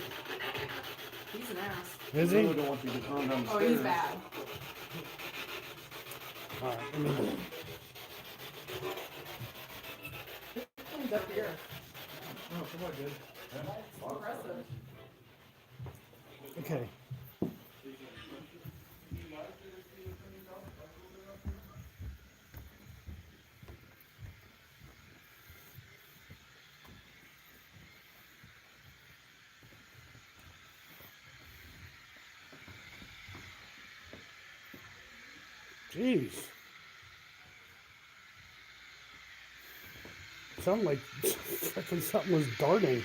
He's an ass. Is I really he? don't want you to run down the Oh, stairs. he's bad. All right. Let me, He's up here. Oh, come on, good. It's impressive. okay. Jeez. Sounded like freaking something was darting.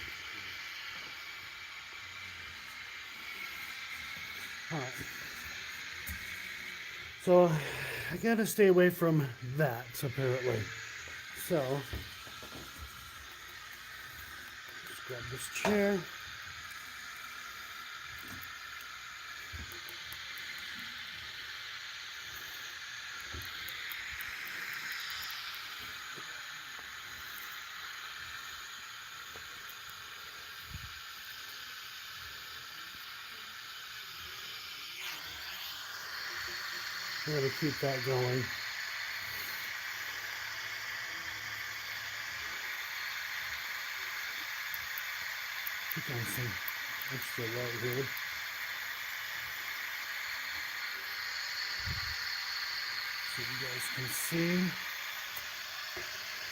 Alright. So, I gotta stay away from that, apparently. So, just grab this chair. I'm gonna keep that going. Keep on some extra light here. So you guys can see.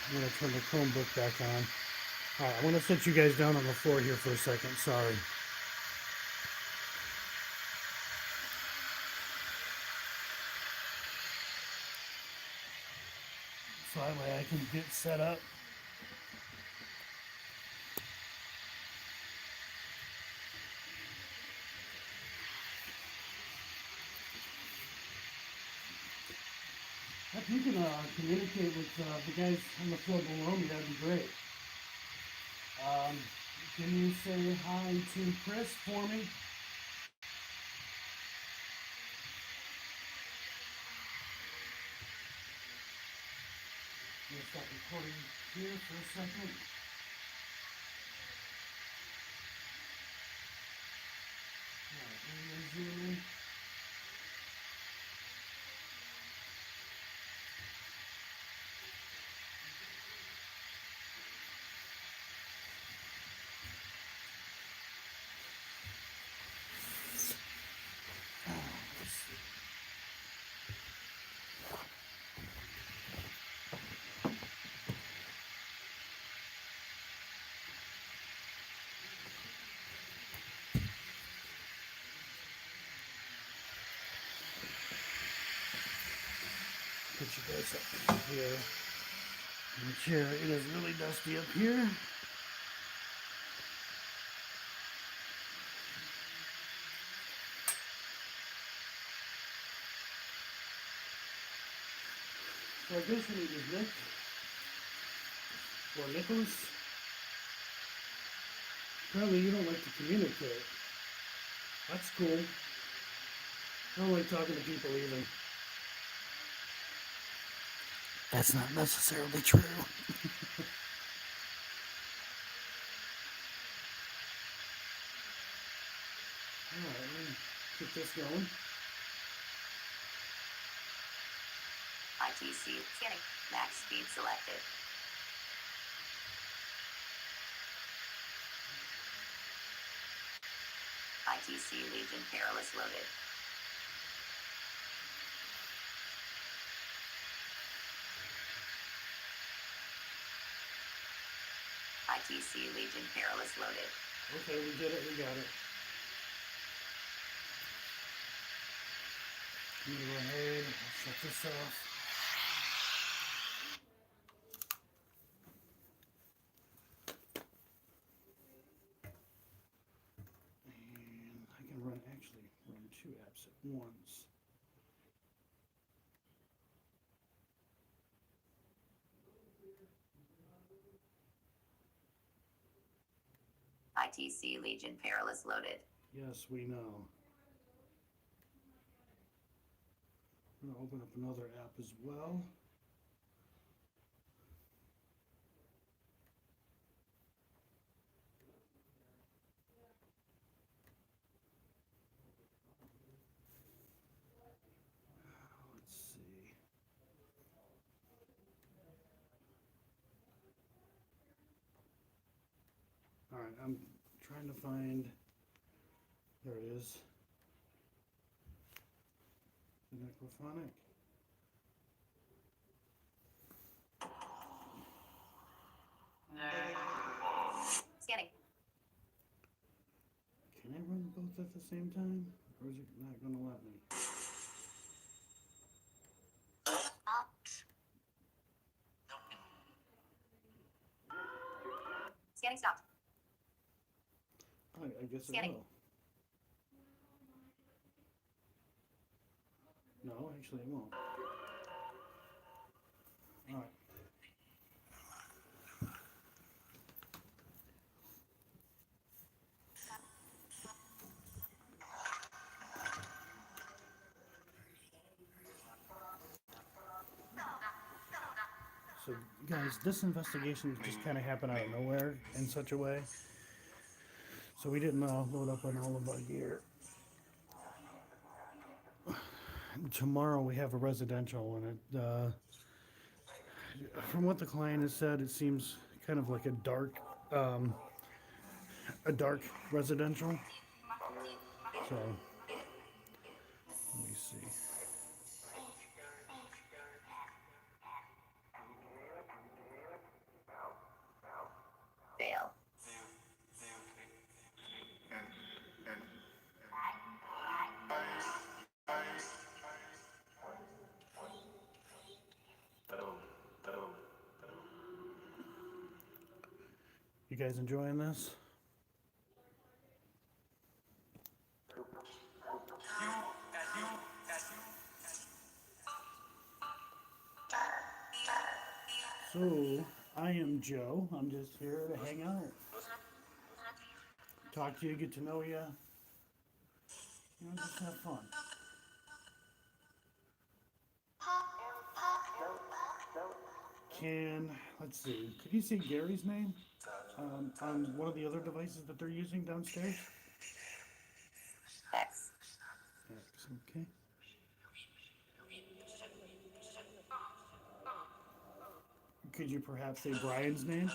I'm gonna turn the Chromebook back on. Alright, I'm gonna sit you guys down on the floor here for a second, sorry. So that way I can get set up. If you can communicate with the guys on the floor below me, that'd be great. Can you say hi to Chris for me? I'm gonna stop recording here for a second. Alright, I'm gonna zoom in. Let's see. Put you guys up here in the chair. It is really dusty up here. So I guess we need is Nick or Nicholas. Apparently you don't like to communicate. That's cool. I don't like talking to people either. That's not necessarily true. Alright, let me get this going. ITC scanning. Max speed selected. ITC Legion Perilous loaded. ITC Legion Perilous loaded. Okay, we did it, we got it. I'm gonna go ahead, I'll shut this off. And I can actually run two apps at once. ITC Legion Perilous loaded. Yes, we know. I'm gonna open up another app as well. Let's see. All right, I'm trying to find, there it is. The Necrophonic. Scanning. Can I run both at the same time? Or is it not gonna let me? Scanning stopped. I guess it Scanning. will. No, actually it won't. Alright. So, guys, this investigation just kind of happened out of nowhere in such a way. So we didn't load up on all of our gear. Tomorrow we have a residential, and it, from what the client has said, it seems kind of like a dark residential. So, let me see. Fail. You guys enjoying this? So, I am Joe. I'm just here to hang out. Talk to you, get to know you. You know, just have fun. Let's see, could you see Gary's name on one of the other devices that they're using downstairs? X. X, okay. Could you perhaps say Brian's name?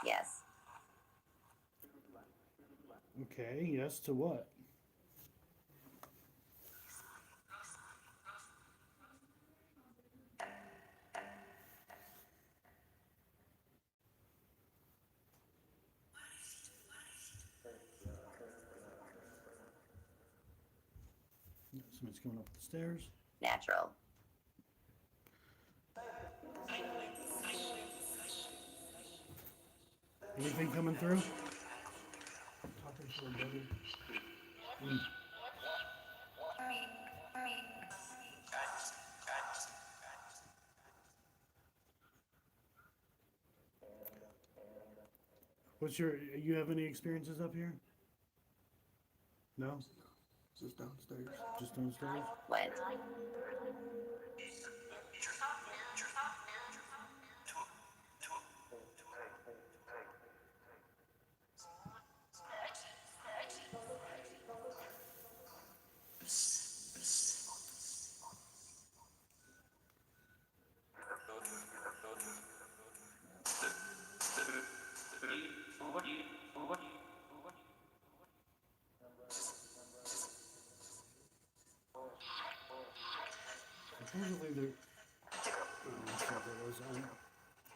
Yes. Okay, yes to what? Somebody's coming up the stairs. Natural. Anything coming through? Talking to a buddy. You have any experiences up here? No? Just downstairs. Just downstairs? Went.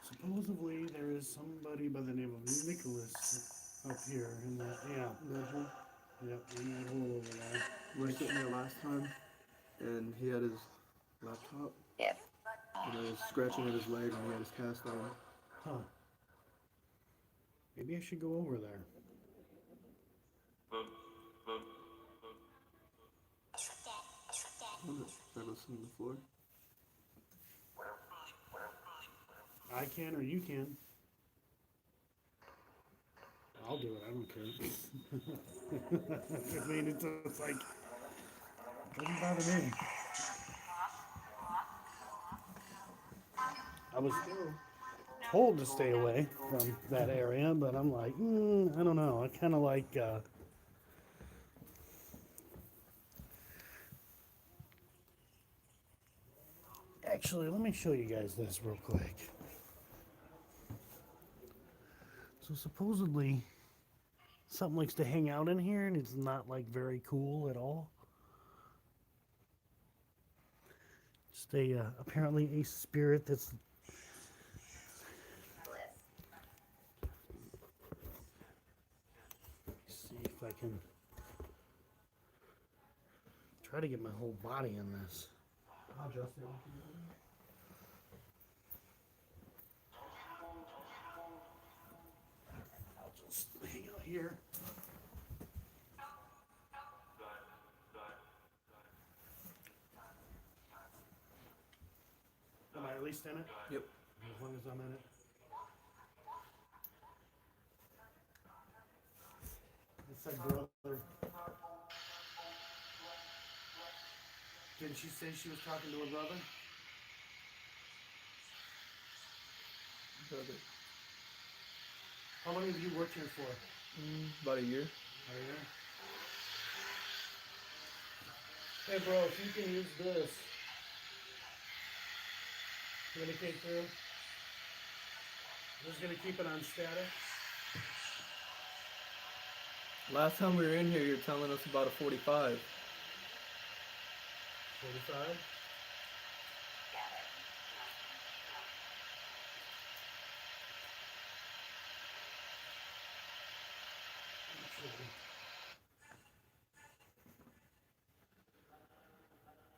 Supposedly there is somebody by the name of Nicholas up here in that, yeah, yep, in that hole over there. We were sitting there last time, and he had his laptop, If. and I was scratching at his leg, and he had his cast on. Huh. Maybe I should go over there. I wonder if I go sit on the floor. I can or you can. I'll do it. I don't care. I mean, it's like doesn't bother me. I was told to stay away from that area, but I'm like, I don't know. I kind of like. Actually, let me show you guys this real quick. So supposedly, something likes to hang out in here, and it's not like very cool at all. Just apparently a spirit that's. See if I can try to get my whole body in this. I'll adjust it. I'll just hang out here. Am I at least in it? Yep. As long as I'm in it. It said brother. Didn't she say she was talking to her brother? Brother. How long have you worked here for? About a year. Are you? Hey bro, if you can use this. Communicate through. Just gonna keep it on static. Last time we were in here, you were telling us about a 45. 45.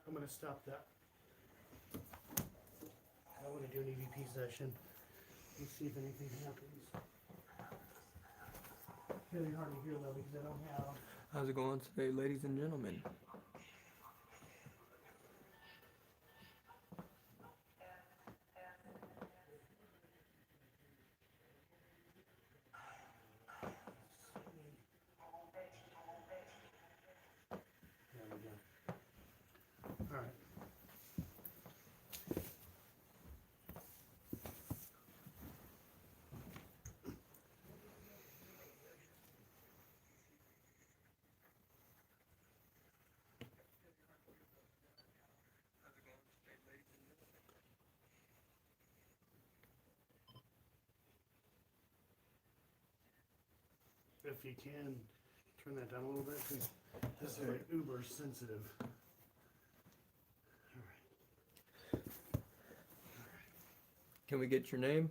I'm gonna stop that. I want to do an EVP session. Let's see if anything happens. Really hard to hear though because I don't have. How's it going today, ladies and gentlemen? There we go. All right. If you can, turn that down a little bit because this is like uber sensitive. Can we get your name?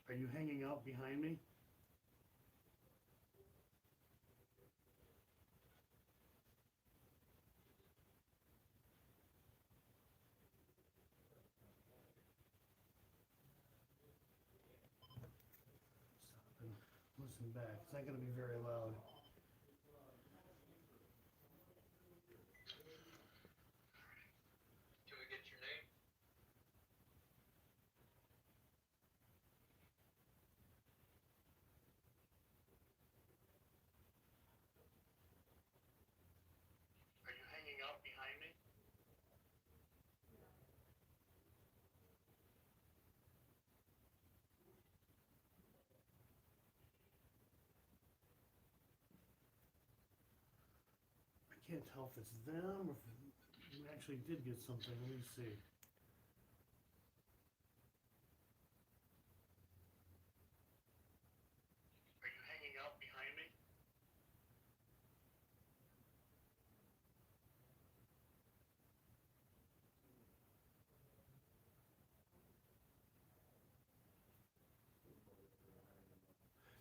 Are you hanging out behind me? Stop and listen back. It's not going to be very loud. Can we get your name? Are you hanging out behind me? I can't tell if it's them or if we actually did get something. Let me see.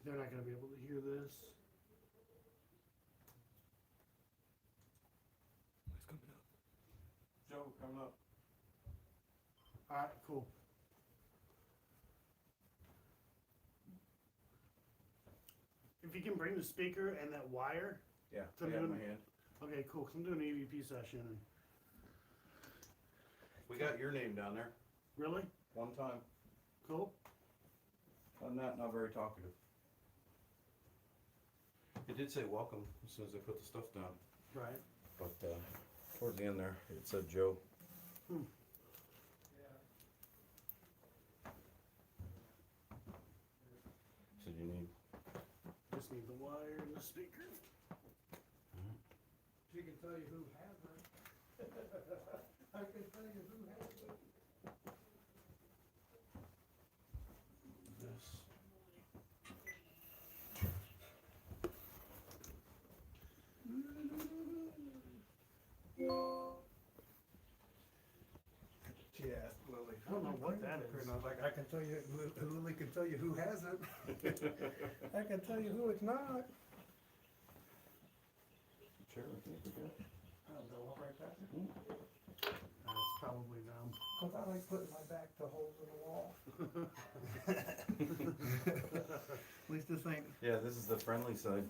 They're not gonna be able to hear this. It's coming up. Joe, coming up. Alright, cool. If you can bring the speaker and that wire, Yeah, So I got it in my doing- hand. okay, cool, 'cause I'm doing an EVP session, and, We got your name down there, really? one time. Cool? Other than that, not very talkative. It did say welcome as soon as I put the stuff down, Right. but, towards the end there, it said Joe. Said you need, Just need the wire and the speaker. She can tell you who has her. I can tell you who has it. this. She asked Lily. I don't know what that is. And I was like, I can tell you, Lily can tell you who has it. I can tell you who it's not. Chair, I think we got. I'll go walk right past it. That's probably them. Cause I like putting my back to holes in the wall. At least this ain't, Yeah, this is the friendly side.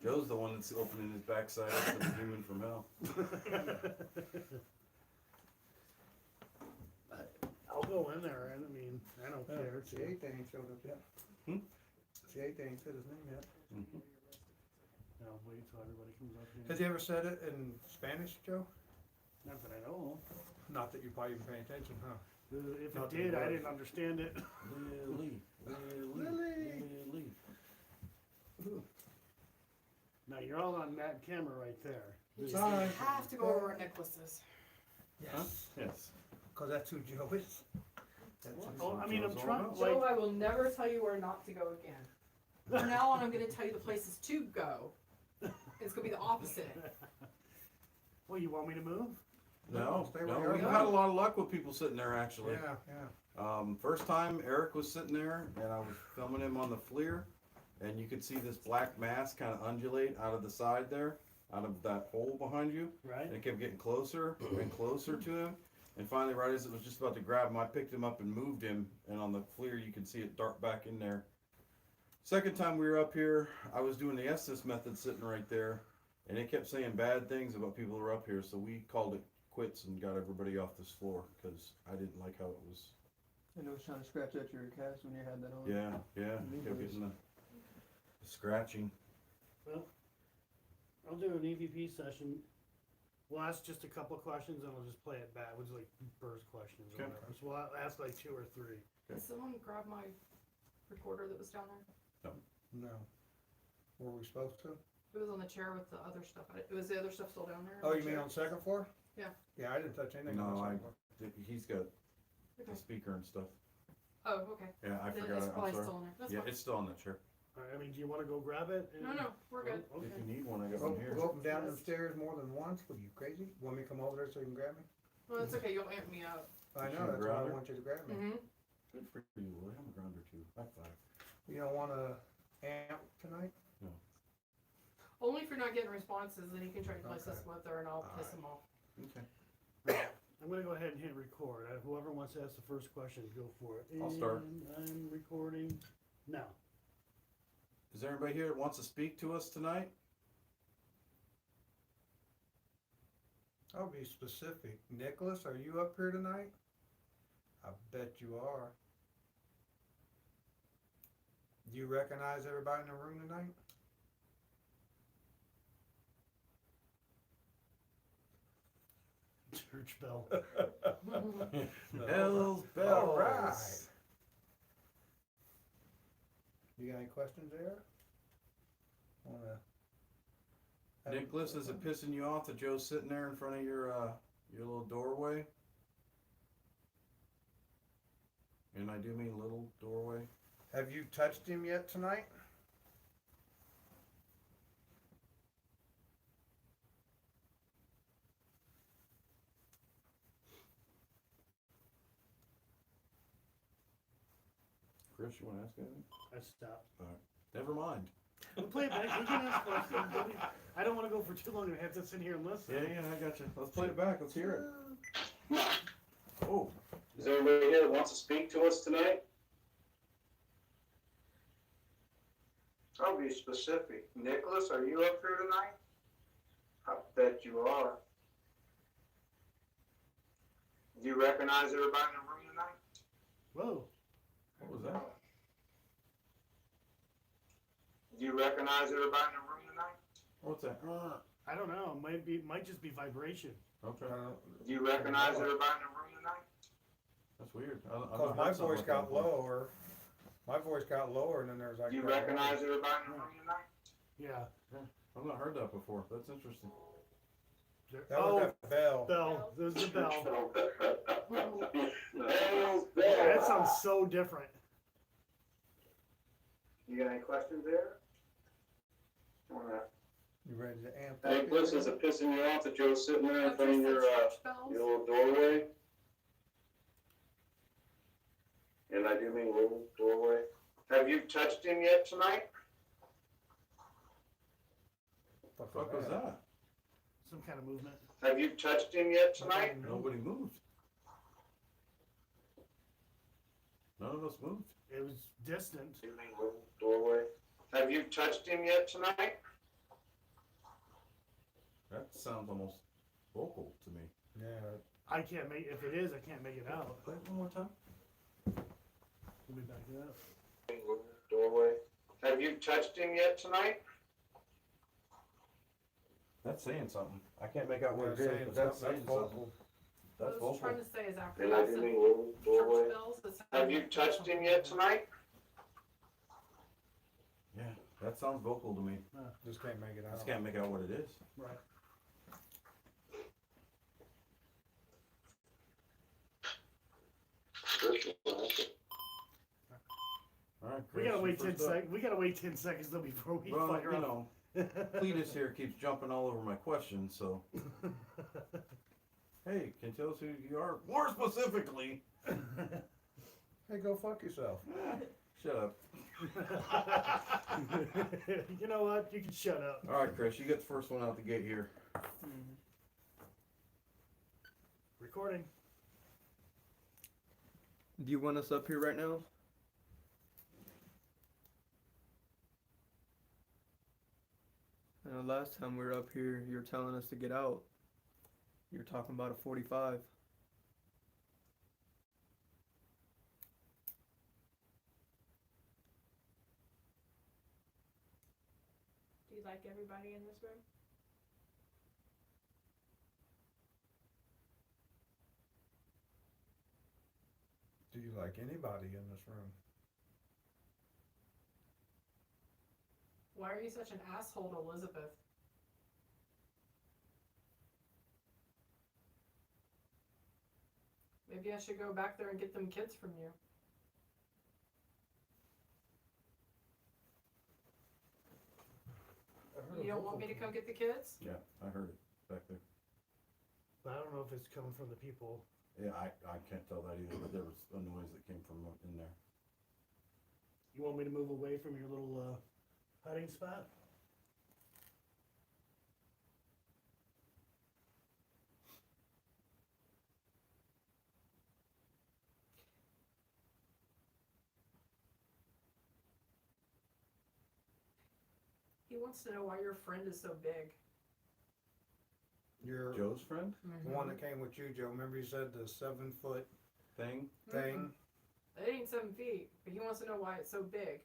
Joe's the one that's opening his backside up to the demon from hell. I'll go in there, and I mean, I don't care. the eighth ain't showed up yet. Hmm? The eighth ain't said his name yet. Mhm. I'll wait till everybody comes up Has here. he ever said it in Spanish, Joe? Not that I know Not that you're probably even paying attention, huh? of. If Not it that he did, I was. didn't understand it. Lily, Lily. Lily. Now, you're all on that camera right there. You just Sorry. have to go over where Nicholas is. Huh? Yes. Cause that's who Joe is. That's who- Oh, I mean, I'm Joe's trying, all like, Joe, I will never tell you where not to go again. From now on, I'm gonna tell you the places to go. It's gonna be the opposite. well, you want me to move? No, Stay where no, you are. we've had a lot of luck with people sitting there actually. Yeah, yeah. First time Eric was sitting there and I was filming him on the FLIR and you could see this black mass kind of undulate out of the side there, out of that hole behind you. Right? And it kept getting closer and closer to him. And finally, right as it was just about to grab him, I picked him up and moved him. And on the FLIR, you can see it dart back in there. Second time we were up here, I was doing the Estes method sitting right there. And it kept saying bad things about people who were up here. So we called it quits and got everybody off this floor because I didn't like how it was. And it was trying to scratch at your cast when you had that on. Yeah, yeah. Kept getting the scratching. Well, I'll do an EVP session. We'll ask just a couple of questions and I'll just play it back. It was like first questions or Okay. whatever. So we'll ask like 2 or 3. Okay. Did someone grab my recorder that was down there? No. Were we supposed to? It was on the chair with the other stuff. Was the other stuff still down there? Oh, the you mean chair? on the second floor? Yeah. Yeah, I didn't touch anything on No, the I, second floor. he's got Okay. the speaker and stuff. Oh, okay. Yeah, I Then forgot it's it. I'm probably sorry. still in there. That's Yeah, fine. it's still on the chair. All right, I mean, do you want to go grab it? and- No, no, we're good. Oh, If okay. you need one, I got Go, one here. go up and down the stairs more than once? What are you, crazy? Want me to come over there so you can grab me? Well, it's okay. You'll amp me up. I You know, that's why grab I her? want you to grab me. Mm-hmm. Good for you, Lord. I'm a ground or two. High five. You don't wanna amp tonight? Only if you're not getting responses, then you can try to place Okay. this with her and I'll piss Alright. them off. Okay. I'm gonna go ahead and hit record. Whoever wants to ask the first question, go for it. I'll start. And I'm recording now. Is there anybody here that wants to speak to us tonight? I'll be specific. Nicholas, are you up here tonight? I bet you are. Do you recognize everybody in the room tonight? Church bell. Bells, bells. All right. You got any questions there? Wanna? have- Nicholas, is it pissing you off that Joe's sitting there in front of your little doorway? And I do mean little doorway. Have you touched him yet tonight? Chris, you want to ask anything? I stopped. Never mind. We'll play it back. We can ask questions. I don't want to go for too long and have to sit here and listen. Yeah, I got you. Let's play it back. Let's hear it. Oh, Is there anybody here that wants to speak to us tonight? I'll be specific. Nicholas, are you up here tonight? I bet you are. Do you recognize everybody in the room tonight? Whoa. what was that? Do you recognize everybody in the room tonight? What's that? I don't know. Might just be vibration. Okay, Do you recognize everybody in the room tonight? that's weird. Cause my voice got lower. My voice got lower and then there's like. Do you recognize everybody in the room tonight? Yeah. I've not heard that before. That's interesting. That Oh, was that bell. bell. There's the bell. Bell's That sounds so different. You got any questions there? Wanna- You ready to amp up? Nicholas, is it pissing you off that Joe's sitting there in That's front of just the your, church bells. your little doorway? And I do mean little doorway. Have you touched him yet tonight? What the fuck was that? Some kind of movement. Have you touched him yet tonight? Nobody moved. None of us moved. It was distant. You mean little doorway? Have you touched him yet tonight? That sounds almost vocal to me. Yeah. I can't make. If it is, I can't make it out. Play it one more time. Let me back it up. Little doorway. Have you touched him yet tonight? That's saying something. I can't make out what Yeah, it is, saying but that's something, saying that's something. vocal. That's What I was vocal. trying to say is after And I that, do some mean little doorway. church bells. that sound Have you like touched him yet tonight? Yeah, that sounds vocal to me. Just can't make it I out. just can't make out what it is. Right. All right, We Chris, gotta you wait 10 first up. seconds. We gotta wait 10 seconds though before we Well, fire you up. know, Cletus here keeps jumping all over my questions, so. Hey, can you tell us who you are? More specifically. Hey, go fuck yourself. Shut up. You know what? You can shut up. All right, Chris, you get the first one out the gate here. Recording. Do you want us up here right now? Last time we were up here, you were telling us to get out. You were talking about a 45. Do you like everybody in this room? Do you like anybody in this room? Why are you such an asshole to Elizabeth? Maybe I should go back there and get them kids from you. You don't want me to come get the kids? Yeah, I heard it back there. But I don't know if it's coming from the people. Yeah, I can't tell that either, but there was a noise that came from in there. You want me to move away from your little hiding spot? He wants to know why your friend is so big. You're Joe's friend the one that came with you, Joe. Remember you said the 7-foot thing? thing? It ain't 7 feet, but he wants to know why it's so big.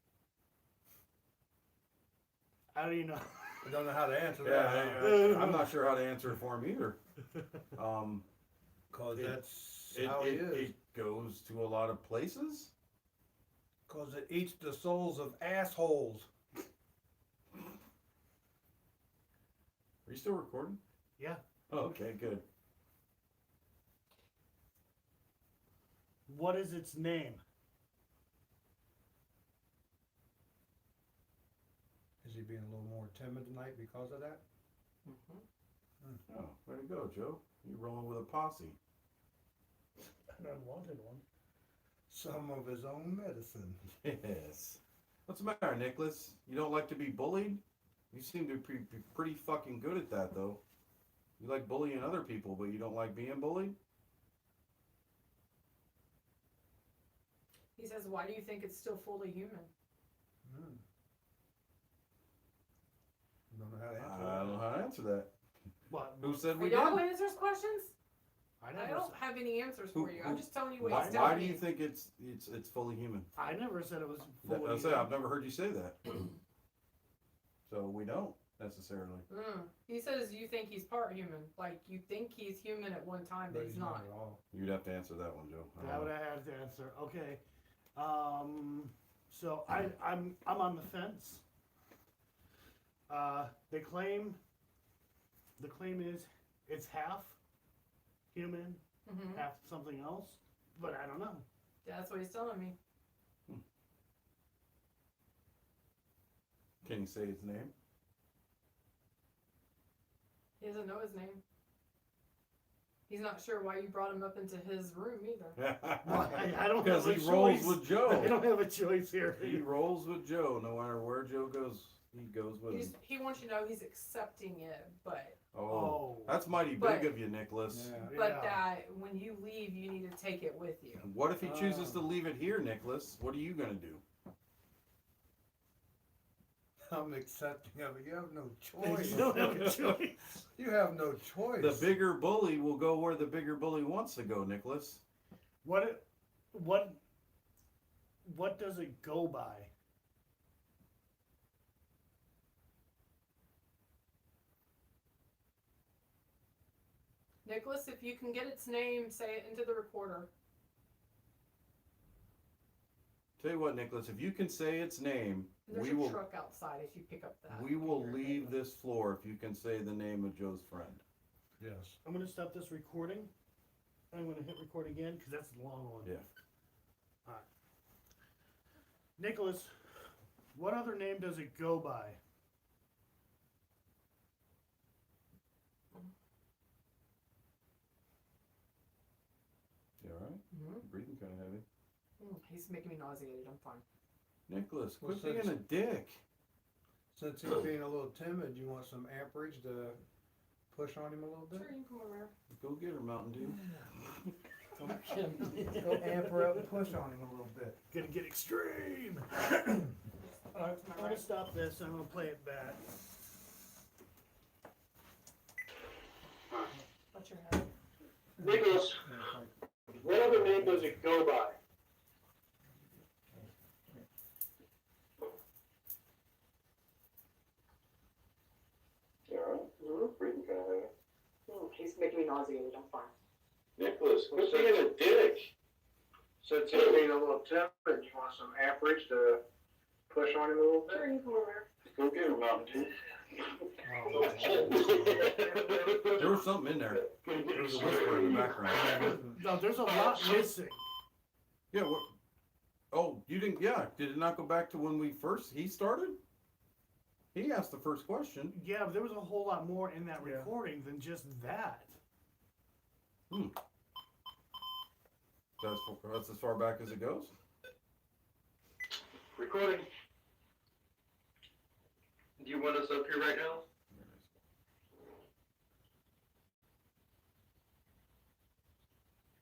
How do you know? I don't know how to answer Yeah, that. I'm not sure how to answer it for him either. Cause It- that's It, how he it, is. it goes to a lot of places. Cause it eats the souls of assholes. Are you still recording? Yeah. Oh, okay, good. What is its name? Is he being a little more timid tonight because of that? Mm-hmm. Oh, way to go, Joe. You're rolling with a posse. An unwanted one. Some of his own medicine. Yes. What's the matter, Nicholas? You don't like to be bullied? You seem to be pretty fucking good at that, though. You like bullying other people, but you don't like being bullied? He says, why do you think it's still fully human? Don't know how to answer I that. don't know how to answer that. What? Who said we Y'all did? answers questions? I I never, don't have any answers Who- for you. I'm who- just telling you what Why, he's why telling do you me. think it's fully human? I never said it was fully. I say I've never heard you say that. So we don't necessarily. He says you think he's part human. Like, you think he's human at one time, but he's not. at all. You'd have to answer that one, Joe. I That don't would know. I have to answer. Okay. So I'm on the fence. The claim is it's half human, Mm-hmm. half something else, but I don't know. That's what he's telling me. Can you say his name? He doesn't know his name. He's not sure why you brought him up into his room either. Well, I don't Because have he a rolls choice. with I Joe. don't have a choice here. He rolls with Joe. No matter where Joe goes, he goes with him. He wants you to know he's accepting it, but Oh, that's mighty big But- of you, Nicholas. but Yeah. that when you leave, you need to take it with you. What if he chooses to leave it here, Nicholas? What are you gonna do? I'm accepting of it. You have no choice. You don't have a choice. You have no choice. The bigger bully will go where the bigger bully wants to go, Nicholas. What does it go by? Nicholas, if you can get its name, say it into the recorder. Tell you what, Nicholas, if you can say its name, There's we a will truck outside if you pick up that. we will computer. leave this floor if you can say the name of Joe's friend. Yes. I'm gonna stop this recording. I'm gonna hit record again because that's the long one. Yeah. All right. Nicholas, what other name does it go by? You alright? Mhm. Breathing kinda heavy. He's making me nauseated. I'm fine. Nicholas, Well, quit being a dick. Since he's being a little timid, you want some amperage to push on him a little bit? Sure, you can come over here. Go get her, Mountain Dew. Go amper up and push on him a little bit. Gonna get extreme. All right, I'm gonna stop this. I'm gonna play it back. What's your head? Nicholas, what other name does it go by? Breathing kinda heavy. He's making me nauseated. I'm fine. Nicholas, quit being a dick. Since he's being a little timid, you want some amperage to push on him a little Sure, bit? you can come over here. Go get her, Mountain Dew. There was something in there. There was a whisper in the background. No, there's a lot missing. Yeah, what? Oh, you didn't, yeah, did it not go back to when he started? He asked the first question. Yeah, but there was a whole lot more in that Yeah. recording than just that. That's as far back as it goes? Recording. Do you want us up here right now?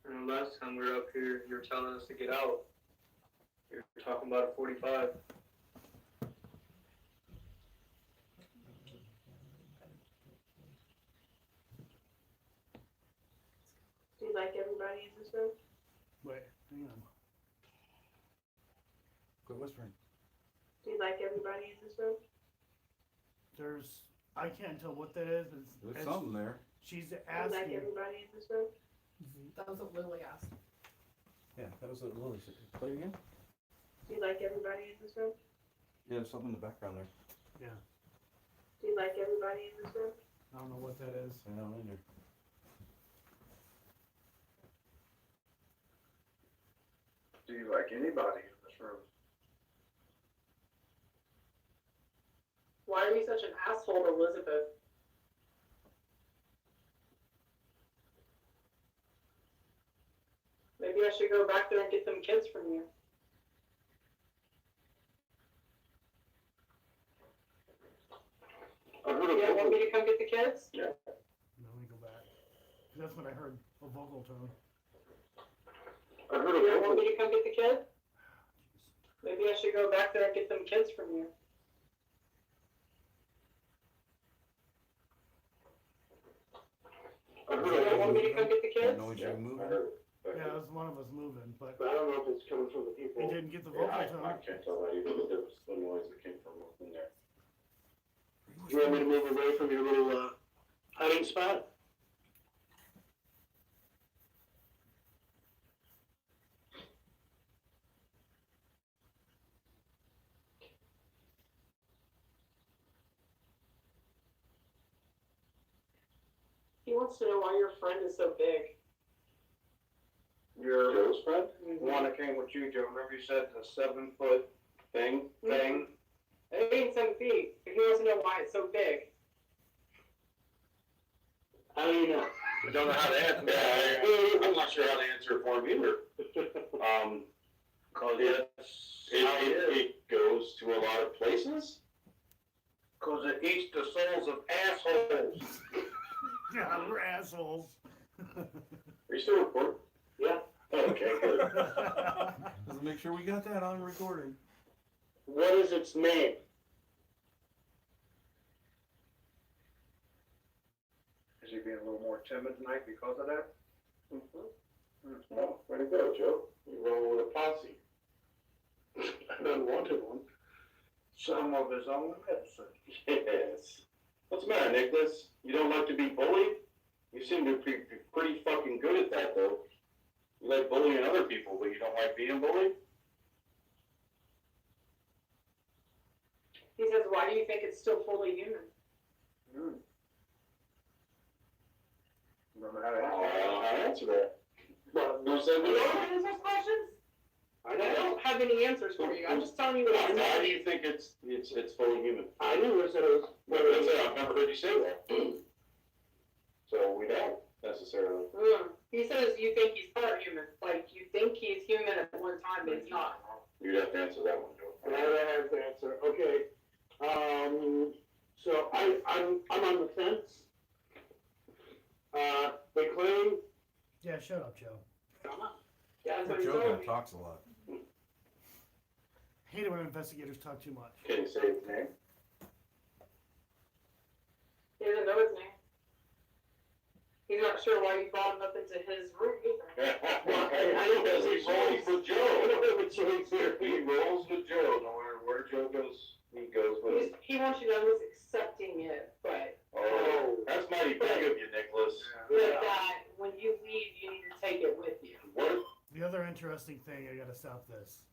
And last time we were up here, you were telling us to get out. You were talking about a 45. Do you like everybody in this room? Wait, hang on. Quit whispering. Do you like everybody in this room? I can't tell what that is. There's something there. She's Do you like asking. everybody in this room? That was what Lily asked. Yeah, that was what Lily said. Play it again? Do you like everybody in this room? Yeah, there's something in the background there. Yeah, Do you like everybody in this room? I don't know what that is. I don't either. Do you like anybody in this room? Why are you such an asshole to Elizabeth? Maybe I should go back there and get them kids from you. You want me to come get the kids? No, let me go back. 'Cause that's when I heard a vocal tone. You want me to come get the kids? Maybe I should go back there and get them kids from you. You want me to come get the That kids? noise you moving? Yeah, it was one of us moving, but But I don't know if it's coming from the he people. didn't get the Yeah, vocal I tone. can't tell that either, but there was the noise that came from within there. You want me to move away from your little, hiding spot? He wants to know why your friend is so big. Your Joe's friend? The one that came with you, Joe, remember you said the 7-foot thing? It ain't 7 feet, but he wants to know why it's so big. How do you know? I don't know how to answer that. I'm not sure how to answer it for him either. Cause It goes to a lot of places. Cause it eats the souls of assholes. Yeah, we're assholes. Are you still recording? Yeah. Okay, good. Let's make sure we got that on recording. What is its name? Is he being a little more timid tonight because of that? Well, way to go, Joe. You roll with a posse. An unwanted one. Some of his own medicine. Yes. What's the matter, Nicholas? You don't like to be bullied? You seem to be pretty fucking good at that, though. You like bullying other people, but you don't like being bullied? He says, why do you think it's still fully human? Don't know how to I answer don't know how to answer that. Well, Who said You don't that? answer those questions? I I know. don't have any answers for you. I'm just telling you what I Why know. do you think it's fully human? I never said it was. That's it, I've never heard you say that. So we don't necessarily. He says you think he's part human. Like, you think he's human at one time, but he's not. You'd have to answer that one, Joe. I have to answer. Okay. So I'm on the fence. They claim. Yeah, shut up, Joe. Yeah, that's what he Joe told kinda me. talks a lot. Hate it when investigators talk too much. Can you say his name? He doesn't know his name. He's not sure why you brought him up into his room either. I don't Because he rolls with I Joe. don't have a choice here. He rolls with Joe. No matter where Joe goes, he goes with him. He wants you to know he's accepting it, but Oh, that's mighty big of you, Nicholas. that when you leave, you need to take it with you. What? The other interesting thing, I gotta stop this.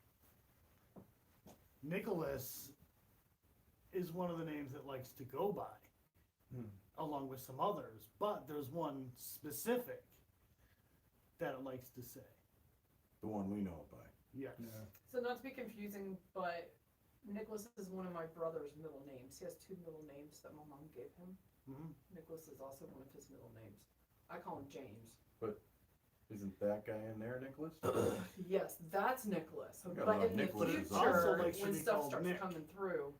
Nicholas is one of the names that likes to go by, along with some others, but there's one specific that it likes to say. The one we know by. Yes. So not to be confusing, but Nicholas is one of my brother's middle names. He has 2 middle names that my mom gave him. Mhm. Nicholas is also one of his middle names. I call him James. Isn't that guy in there, Nicholas? Yes, that's Nicholas. got a lot But of in the Nicholases on future, there. Also likes to when be stuff called starts Nick. coming through,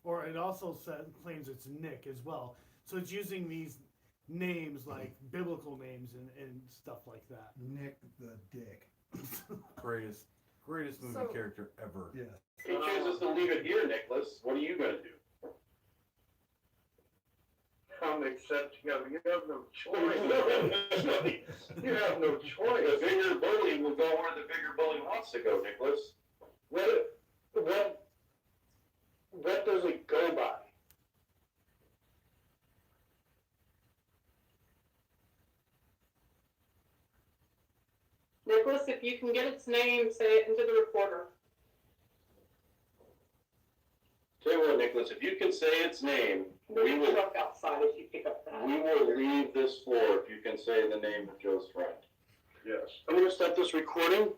Or it also claims it's Nick as well. So it's using these names like biblical names and stuff like that. Nick the Dick. Greatest movie So- character ever. Yes. If he chooses to leave it here, Nicholas, what are you gonna do? I'm accepting of it. You have no choice. You have no The choice. bigger bully will go where the bigger bully wants to go, Nicholas. What does it go by? Nicholas, if you can get its name, say it into the recorder. Tell you what, Nicholas, if you can say its name, There's a truck outside if you pick up that. we will leave this floor if you can say the name of Joe's friend. Yes. I'm gonna stop this recording.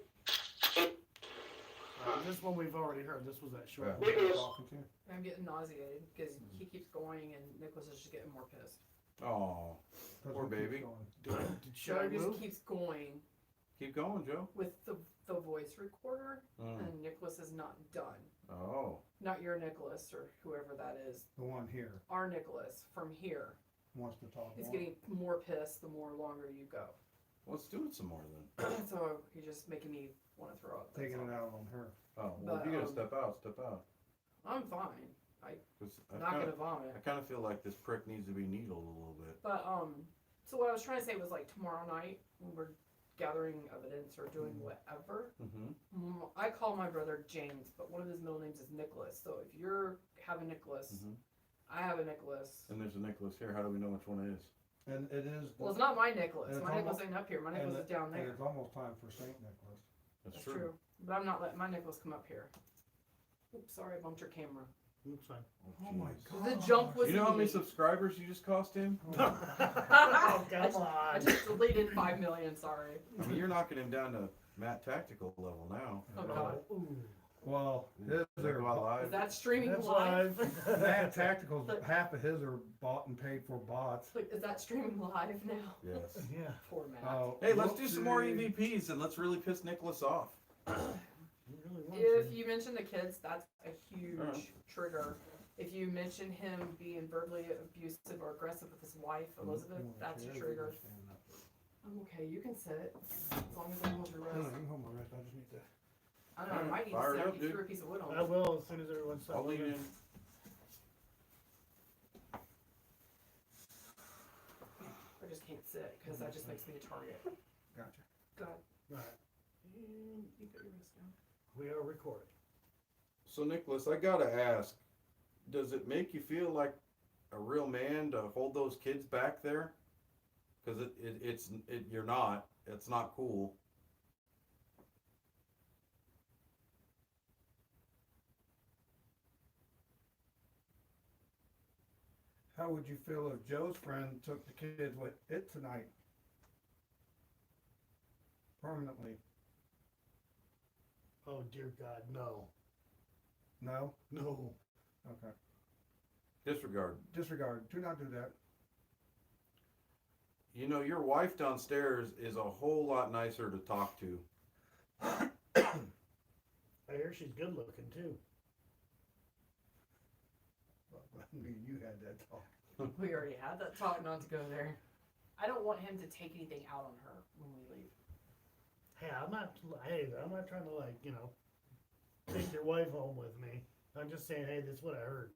This one we've already heard. This was that short. Yeah. one we were Nicholas. talking to. I'm getting nauseated because he keeps going and Nicholas is just getting more pissed. Oh, poor baby. Should Joe I just move? keeps going Keep going, Joe. with the voice recorder Mm. and Nicholas is not done. Oh, Not your Nicholas or whoever that is. The one here Our Nicholas from here wants to talk is more. getting more pissed the more longer you go. Let's do it some more then. So he's just making me want to throw up. that's Taking all. it out on her. Oh, well, if But, you gotta um, step out, step out. I'm fine. 'Cause Not gonna vomit. I kinda feel like this prick needs to be needled a little bit. But so what I was trying to say was like tomorrow night when we're gathering evidence or doing whatever, Mm-hmm. I call my brother James, but one of his middle names is Nicholas. So if you're have a Nicholas, Mhm. I have a Nicholas. And there's a Nicholas here, how do we know which one it is? And it is. Well, it's not my Nicholas. And My it's Nicholas almost- ain't up here. My Nicholas is down And there. it's almost time for Saint Nicholas. That's true. But I'm not letting my Nicholas come up here. Oops, sorry, I bumped your camera. It's fine. Oh my jeez. god. The jump was You know how many me. subscribers you just cost him? Oh, come I on. just deleted 5 million, sorry. I mean, you're knocking him down to Matt Tactical level now. Oh god. Well, his Does that go out are, live? Is that streaming That's live? live. Mad Tacticals, half of his are bought and paid for bots. Like, is that streaming live now? Yes. Yeah. Poor Matt. Oh, Hey, let's do some more whoopsie. EVPs and let's really piss Nicholas off. You really want If to. you mention the kids, that's a huge Alright. trigger. If you mention him being verbally abusive or aggressive with his wife, Elizabeth, that's a trigger. I'm okay, you can sit, as long as I hold your No, no, wrist. you can hold my wrist, I just need to. I don't know, I might need to Fire it snap up, you dude. through a piece of wood on I it. will as soon as everyone's I'll lean in. I just can't sit, cause that just makes me a target. Gotcha. God. Right. And you put your wrist down. We are recording. So Nicholas, I gotta ask, does it make you feel like a real man to hold those kids back there? Cause you're not, it's not cool. How would you feel if Joe's friend took the kids with it tonight? Permanently? Oh, dear God, no. No? No. Okay. Disregard. Disregard. Do not do that. You know, your wife downstairs is a whole lot nicer to talk to. I hear she's good looking too. Me and you had that talk. We already had that talk not to go there. I don't want him to take anything out on her when we leave. Hey, I'm not trying to like, take your wife home with me. I'm just saying, hey, that's what I heard.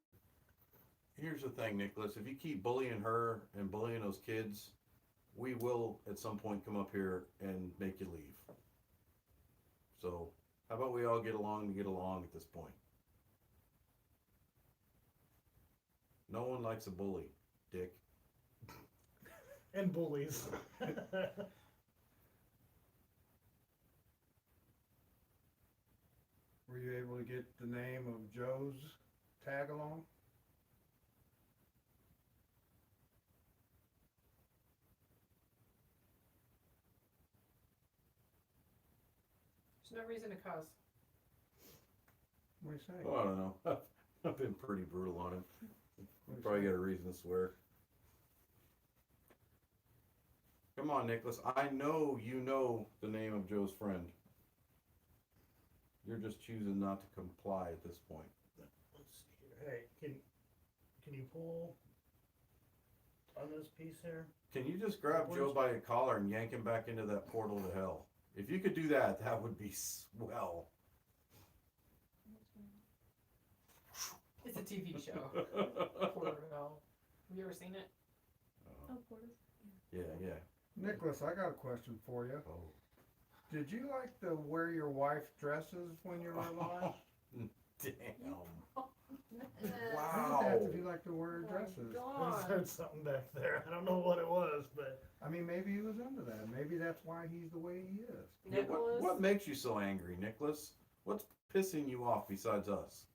Here's the thing, Nicholas, if you keep bullying her and bullying those kids, we will at some point come up here and make you leave. So, how about we all get along to get along at this point? No one likes a bully, Dick. And bullies. Were you able to get the name of Joe's tag along? There's no reason to cuss. What do you say? Oh, I don't know. I've been pretty brutal on him. What do you Probably say? got a reason to swear. Come on, Nicholas. I know you know the name of Joe's friend. You're just choosing not to comply at this point. Let's see here. Hey, can you pull on this piece here? Can you just grab Joe by a collar and yank him back into that portal to hell? If you could do that, that would be swell. It's a TV show. Porter Hell. Have you ever seen it? Oh, Porter. yeah. Nicholas, I got a question for you. Oh. Did you like to wear your wife's dresses when you were alive? Damn. I Wow. just asked if you like to wear her dresses. I just heard something back there. I don't know what it was, but I mean, maybe he was into that. Maybe that's why he's the way he is. Yeah, Nicholas. what makes you so angry, Nicholas? What's pissing you off besides us?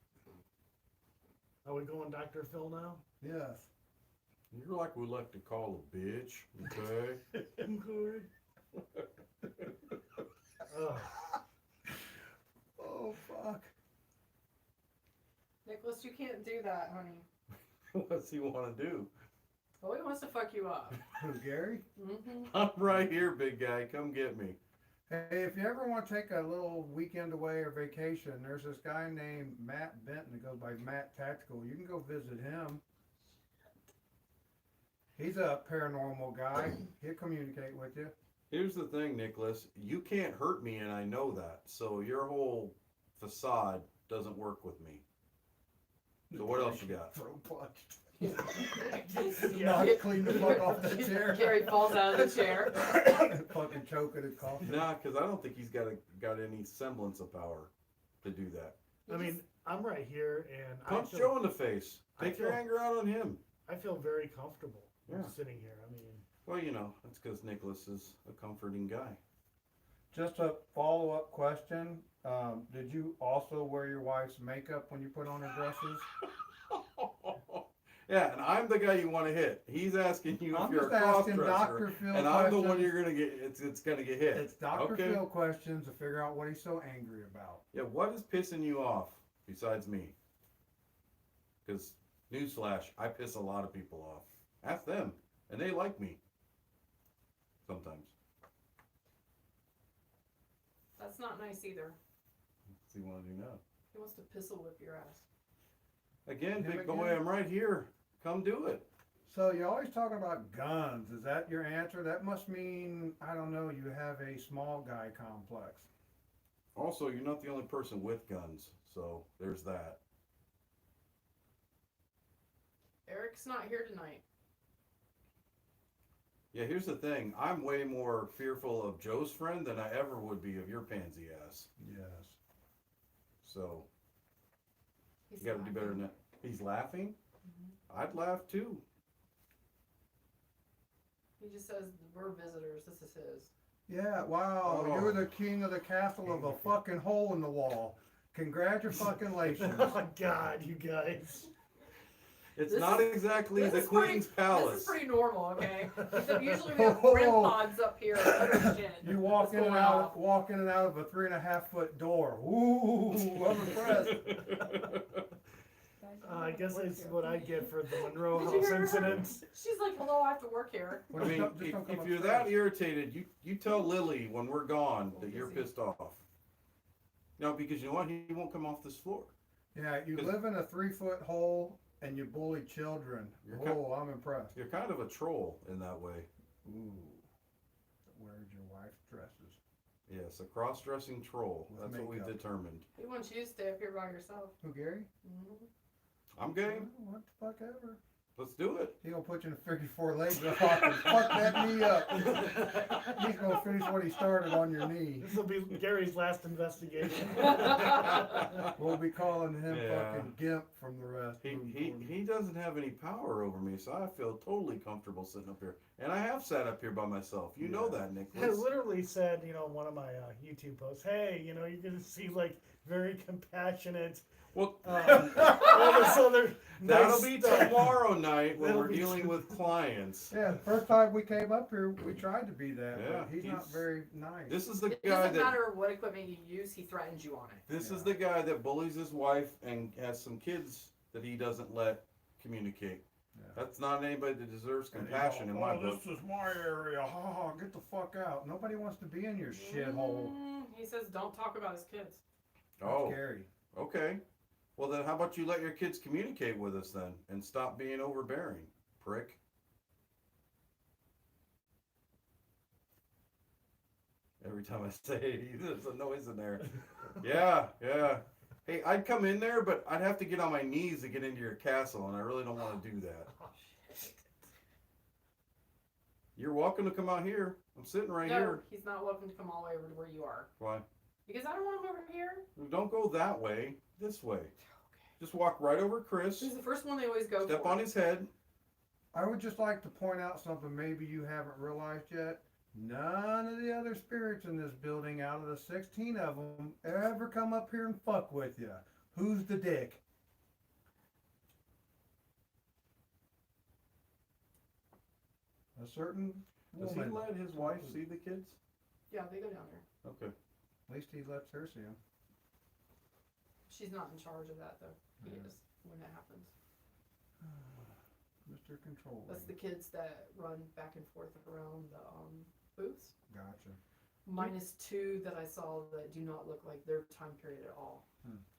are we going Dr. Phil now? Yes. You're like we like to call a bitch, okay? Ugh. Oh, fuck. Nicholas, you can't do that, honey. What's he want to do? Oh, he wants to fuck you up. Who, Gary? Mm-hmm. I'm right here, big guy. Come get me. Hey, if you ever want to take a little weekend away or vacation, there's this guy named Matt Benton that goes by Matt Tactical. You can go visit him. He's a paranormal guy. He'll communicate with you. Here's the thing, Nicholas. You can't hurt me, and I know that. So your whole facade doesn't work with me. So what else you got? Throw punch. Yeah. Not clean the fuck off the chair. Gary falls out of the chair. Fucking choking his coffee. Nah, because I don't think he's got any semblance of power to do that. I mean, I'm right here, and Punch Joe in the face. I Take your feel- anger out on him. I feel very comfortable Yeah. sitting here. I mean, Well, you know, that's because Nicholas is a comforting guy. Just a follow-up question. Did you also wear your wife's makeup when you put on her dresses? Yeah, and I'm the guy you want to hit. He's asking you if I'm you're a just asking cross-dresser, Dr. Phil and I'm the one questions. you're gonna get. It's gonna get hit. It's Dr. Okay. Phil questions to figure out what he's so angry about. Yeah, what is pissing you off besides me? Because newsflash, I piss a lot of people off. Ask them, and they like me. Sometimes. That's not nice either. What's he want to do now? He wants to pistol whip your ass. Again, Him big boy, again? I'm right here. Come do it. So you're always talking about guns. Is that your answer? That must mean, I don't know, you have a small guy complex. Also, you're not the only person with guns, so there's that. Eric's not here tonight. Yeah, here's the thing. I'm way more fearful of Joe's friend than I ever would be of your pansy ass. Yes. So, He's you gotta do better than that. He's laughing? I'd laugh too. He just says, we're visitors, this is his. Yeah, wow, Oh. you're the king of the castle of a fucking hole in the wall. Congratulations. oh God, you guys. It's This not is- exactly this the is pretty- Queen's This Palace. is pretty normal, okay? Except usually we have REM pods up here under the chin. You walk What's in and going out, on? walk in and out of a 3.5-foot door. Ooh, I'm impressed. I guess that's what I get for the Monroe Did you House hear her? incident. She's like, hello, I have to work here. I mean, Just don't come if you're upstairs. that irritated, you tell Lily when we're gone that you're Busy. pissed off. No, because you know what? He won't come off this floor. Yeah, you live in a 3-foot hole and you bully children. You're Oh, I'm impressed. You're kind of a troll in that way. Ooh, where's your wife's dresses? Yes, a cross-dressing troll. With That's what we've makeup. determined. He wants you to stay up here by yourself. Who, Gary? Mhm. I'm game. What the fuck ever. Let's do it. He gonna put you in a 54 leg lock and fuck that knee up. He's gonna finish what he started on your knee. This will be Gary's last investigation. We'll be calling him Yeah. fucking Gimp from the rest. He doesn't have any power over me, so I feel totally comfortable sitting up here. And I have sat up here by myself. You know that, I Nicholas. literally said, you know, in one of my YouTube posts, hey, you know, you're gonna see like very compassionate. Well, All this other that'll nice be stuff. tomorrow night when That'll we're be dealing with clients. Yeah, the first time we came up here, we tried to be that, Yeah, but he's not he's- very nice. This is the It guy doesn't that matter what equipment you use, he threatens you on it. this is Yeah. the guy that bullies his wife and has some kids that he doesn't let communicate. Yeah. That's not anybody that deserves And he's compassion all, in my "Oh, book. this is my area. Ha, get the fuck out. Nobody wants to be in your shithole. He says, don't talk about his kids. Oh, Scary. okay. Well then, how about you let your kids communicate with us then, and stop being overbearing, prick. Every time I say it, there's a noise in there. Yeah. Hey, I'd come in there, but I'd have to get on my knees to get into your castle, and I really don't want to do that. You're welcome to come out here. I'm sitting right No, here. he's not welcome to come all the way over to where you are. Why? Because I don't want him over here. Don't go that way. This way. Just walk right over Chris. He's the first one they always go Step for. on his head. I would just like to point out something maybe you haven't realized yet. None of the other spirits in this building, out of the 16 of them, ever come up here and fuck with you. Who's the dick? A certain Does he woman. let his wife see the kids? Yeah, they go down there. Okay. At least he lets her see him. She's not in charge of that though. He Yeah. is when it happens. Mr. Control. That's the kids that run back and forth around the booths. Gotcha. minus 2 that I saw that do not look like their time period at all.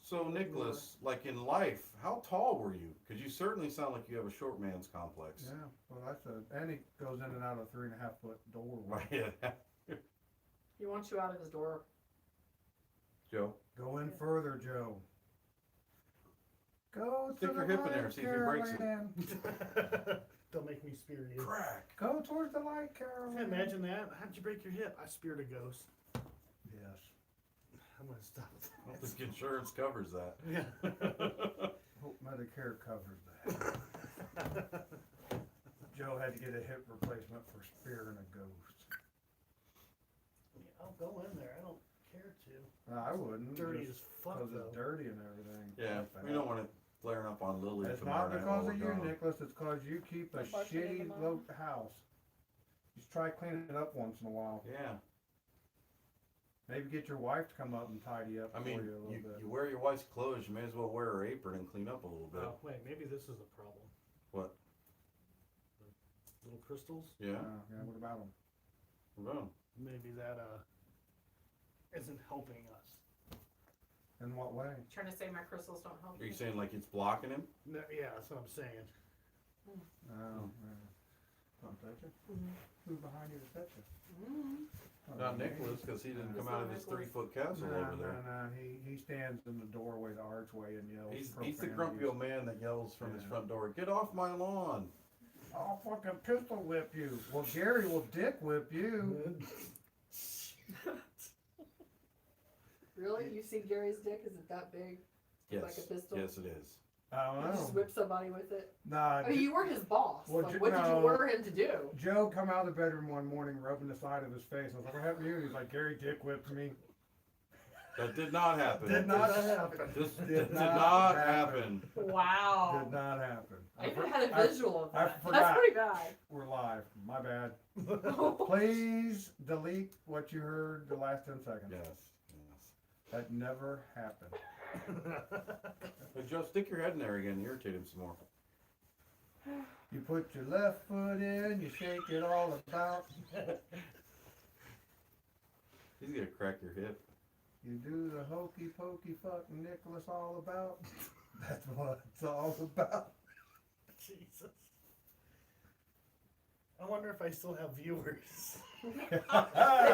So Nicholas, like in life, how tall were you? Because you certainly sound like you have a short man's complex. Yeah, well, and he goes in and out of a 3.5 foot doorway. Right. He wants you out of his door. Joe, Go in further, Joe. Go Stick to your the hip in there, light, see if he breaks it. Caroline. Don't make me spear you. crack. Go towards the light, Caroline. Imagine that. How'd you break your hip? I speared a ghost. Yes. I'm gonna stop I don't think insurance covers that. Yeah. Hope Medicare covers that. Joe had to get a hip replacement for spearing a ghost. I'll go in there. I don't care to. No, I wouldn't. Dirty just as fuck 'cause it's though. dirty and everything. Yeah, Fuck we that. don't want it flaring up on Lily It's tomorrow not night because while of we're you, gone. Nicholas. It's because you keep a I'm barking at shitty the low house. Just try cleaning it up once in a while. Yeah, Maybe get your wife to come up and tidy up I for mean, you a little you bit. wear your wife's clothes, you may as well wear her apron and clean up a little bit. Oh, wait, maybe this is a problem. What? Little crystals? Yeah, Yeah, what about them? we're done. Maybe that isn't helping us. In what way? Trying to say my crystals don't help Are you you? saying like it's blocking him? No, yeah, that's what I'm saying. Oh, don't touch it. Mhm. Who's behind you to touch it? Mhm. Not Nicholas, because he didn't It's come not out of his Nicholas. 3-foot castle No, over there. no, no. He stands in the doorway, the archway, and yells. He's the grumpy profanities. old man that yells from his Yeah. front door, "Get off my lawn!" I'll fucking pistol whip you. Well, Gary will dick whip you. Really? You've seen Gary's dick? Is it that big? Yes, Like a pistol? yes, it is. I don't You just know. whip somebody with it? Nah, I mean, you were his boss. Well, Like, J- what did you no. order him to do? Joe come out of the bedroom one morning rubbing the side of his face. I was like, what happened to you? And he's like, Gary dick whipped me. That did not happen. Did not happen. This Did did not not happen. happen. Wow. Did not happen. I even had a visual of I that. forgot. That's pretty bad. We're live. My bad. Please delete what you heard the last 10 seconds. Yes, yes. That never happened. But Joe, stick your head in there again and irritate him some more. You put your left foot in, you shake it all about. He's gonna crack your hip. You do the hokey pokey fucking Nicholas all about. That's what it's all about. Jesus. I wonder if I still have viewers. They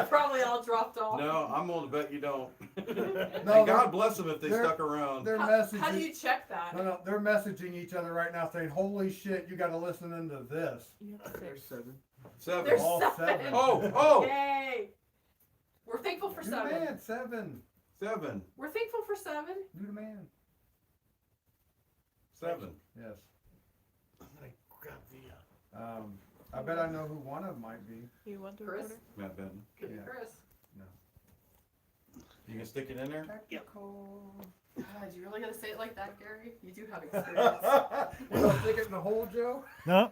probably all dropped off. No, I'm gonna bet you don't. No, And God bless them if they they're- stuck around. They're How messaging. do you check that? No, they're messaging each other right now saying, holy shit, you gotta listen into this. There's 7. 7. There's All 7. 7. Oh! Yay! We're thankful for You the 7. man, 7. 7. We're thankful for 7. You the man. 7. Yes. I'm gonna grab the. I bet I know who one of them might be. You want the Chris? recorder? Matt Benton. Could be Yeah. Chris. You gonna stick it in there? Technical. God, you really gotta say it like that, Gary? You do have experience. You don't stick it in the hole, Joe? No.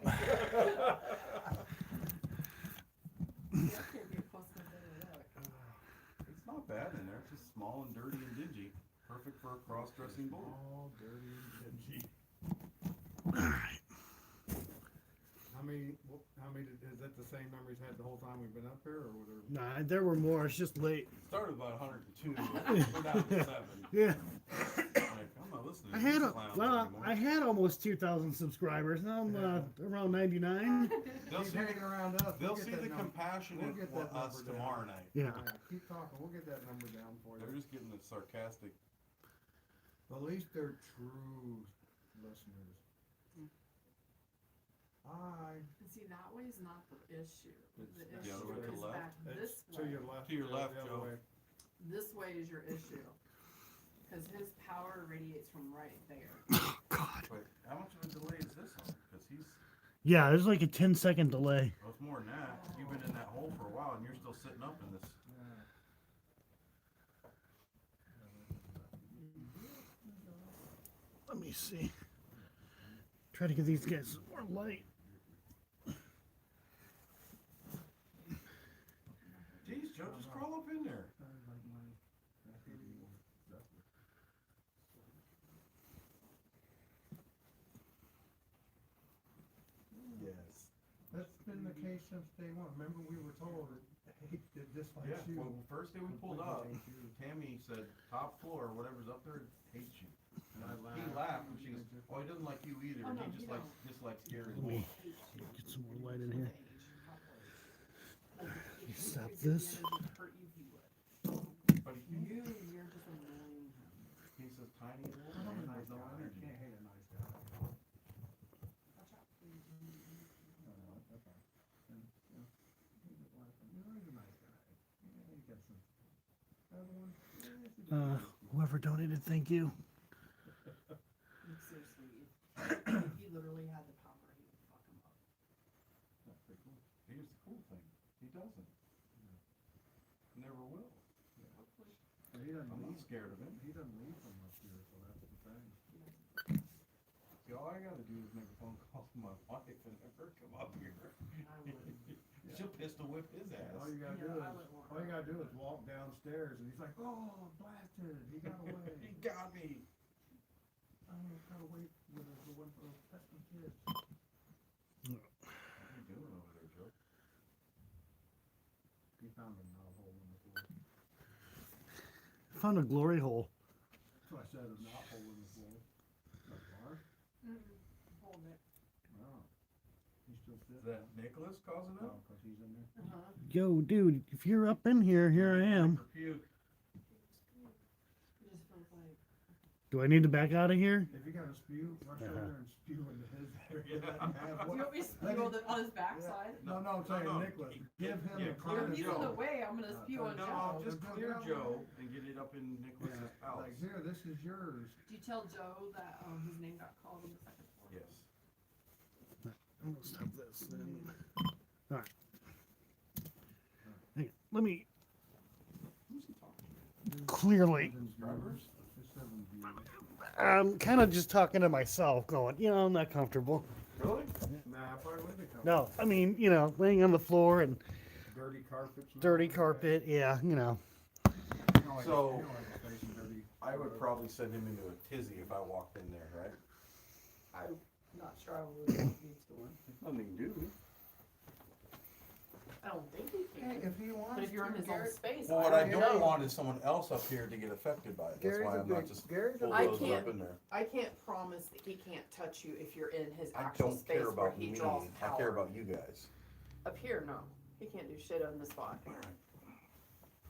You can't get close enough to that. It's not bad in there. It's just small and dirty and dingy. Perfect for a cross-dressing board. All dirty and dingy. How many, is that the same number he's had the whole time we've been up here, or were there? Nah, there were more. It's just late. Started about 102. We're down to 7. Yeah. Like, I'm not listening to I had these clowns anymore. I had almost 2,000 subscribers. Now I'm around 99. They'll Keep see, hanging around us. they'll We'll get see that the number. compassionate We'll get that us number down. tomorrow night. Yeah. Keep talking, we'll get that number down for They're you. just getting the sarcastic. At least they're true listeners. Hi. See, that way is not the issue. It's The the issue other way to is the left? back this To way. your left. To your left, the other Joe. way. This way is your issue. Because his power radiates from right there. Wait, how much of a delay is this on? Because he's, Yeah, there's like a 10-second delay. well, it's more than that. You've been in that hole for a while and you're still sitting up in this. Let me see. Try to give these guys more light. Jeez, Joe, just crawl up in there. Yes. That's been the case since day one. Remember we were told that He did this like Yeah, you. well, first day we pulled up, Tammy said, top floor, whatever's up there, hates you. And he laughed, and she goes, oh, he doesn't like you either, Oh, no, he just you likes, dislikes Gary. Let me get some more light in here. Stop this. But he, You're just annoying him. he's a tiny little man, there's no energy. Can't hate a nice guy. Whoever donated, thank you. Seriously, if he literally had the power, he would fuck him up. That's pretty cool. Here's the cool thing, he doesn't. Never will. He doesn't I'm not leave, scared of him. he doesn't leave from up here, so that's the thing. See, all I gotta do is make a phone call to my wife and have her come up here. I wouldn't. She'll pistol whip his ass. All you gotta Yeah, do I is, wouldn't want all you gotta do is walk downstairs and he's like, oh, blasted, he got away. He got me. Oh, gotta wait for the one for those pesky kids. What are you doing over there, Joe? He found a knot hole in the floor. Found a glory hole. So I said a knot hole in the floor. That bar? Hold it. Oh. He still Is fit? that Nicholas causing Oh, it? cause he's in there. Uh-huh. Yo, dude, if you're up in here, here I am. Puke. It just feels like. Do I need to back out of here? If you gotta spew, rush over there and spew into his area. Let him have Do you what- want me to spew on his backside? No, no, I'm saying Nicholas, give him yeah, the clear If prime he's Joe. in the way, I'm gonna spew on No, Joe. just Joe, clear Joe. Joe and get it up in Nicholas's Yeah, house. like, here, this is yours. Did you tell Joe that his name got called on the second floor? Yes. I'm gonna stop this then. Alright. Hang on, let me Who's he talking to? clearly. Drivers? There's 7 viewers. I'm kind of just talking to myself, going, you know, I'm not comfortable. Really? Nah, I probably wouldn't be coming. No, I mean, you know, laying on the floor and Dirty carpets. and dirty all that. carpet, yeah, you know. You don't like- So- you don't like his face in dirty I would probably send him into a tizzy if I walked in there, right? I'm not sure I would want you to one. There's nothing to do. I don't think he Hey, can. if he wants But if you're in to, his own Gary- space, Well, what I I don't don't know. want is someone else up here to get affected by it. That's Gary's why a I'm not big- just Gary's a I bulldozing can't- up in there. I can't promise that he can't touch you if you're in his I actual don't space care where about he me. draws I power. care about you guys. Up here, no. He can't do shit on the spot.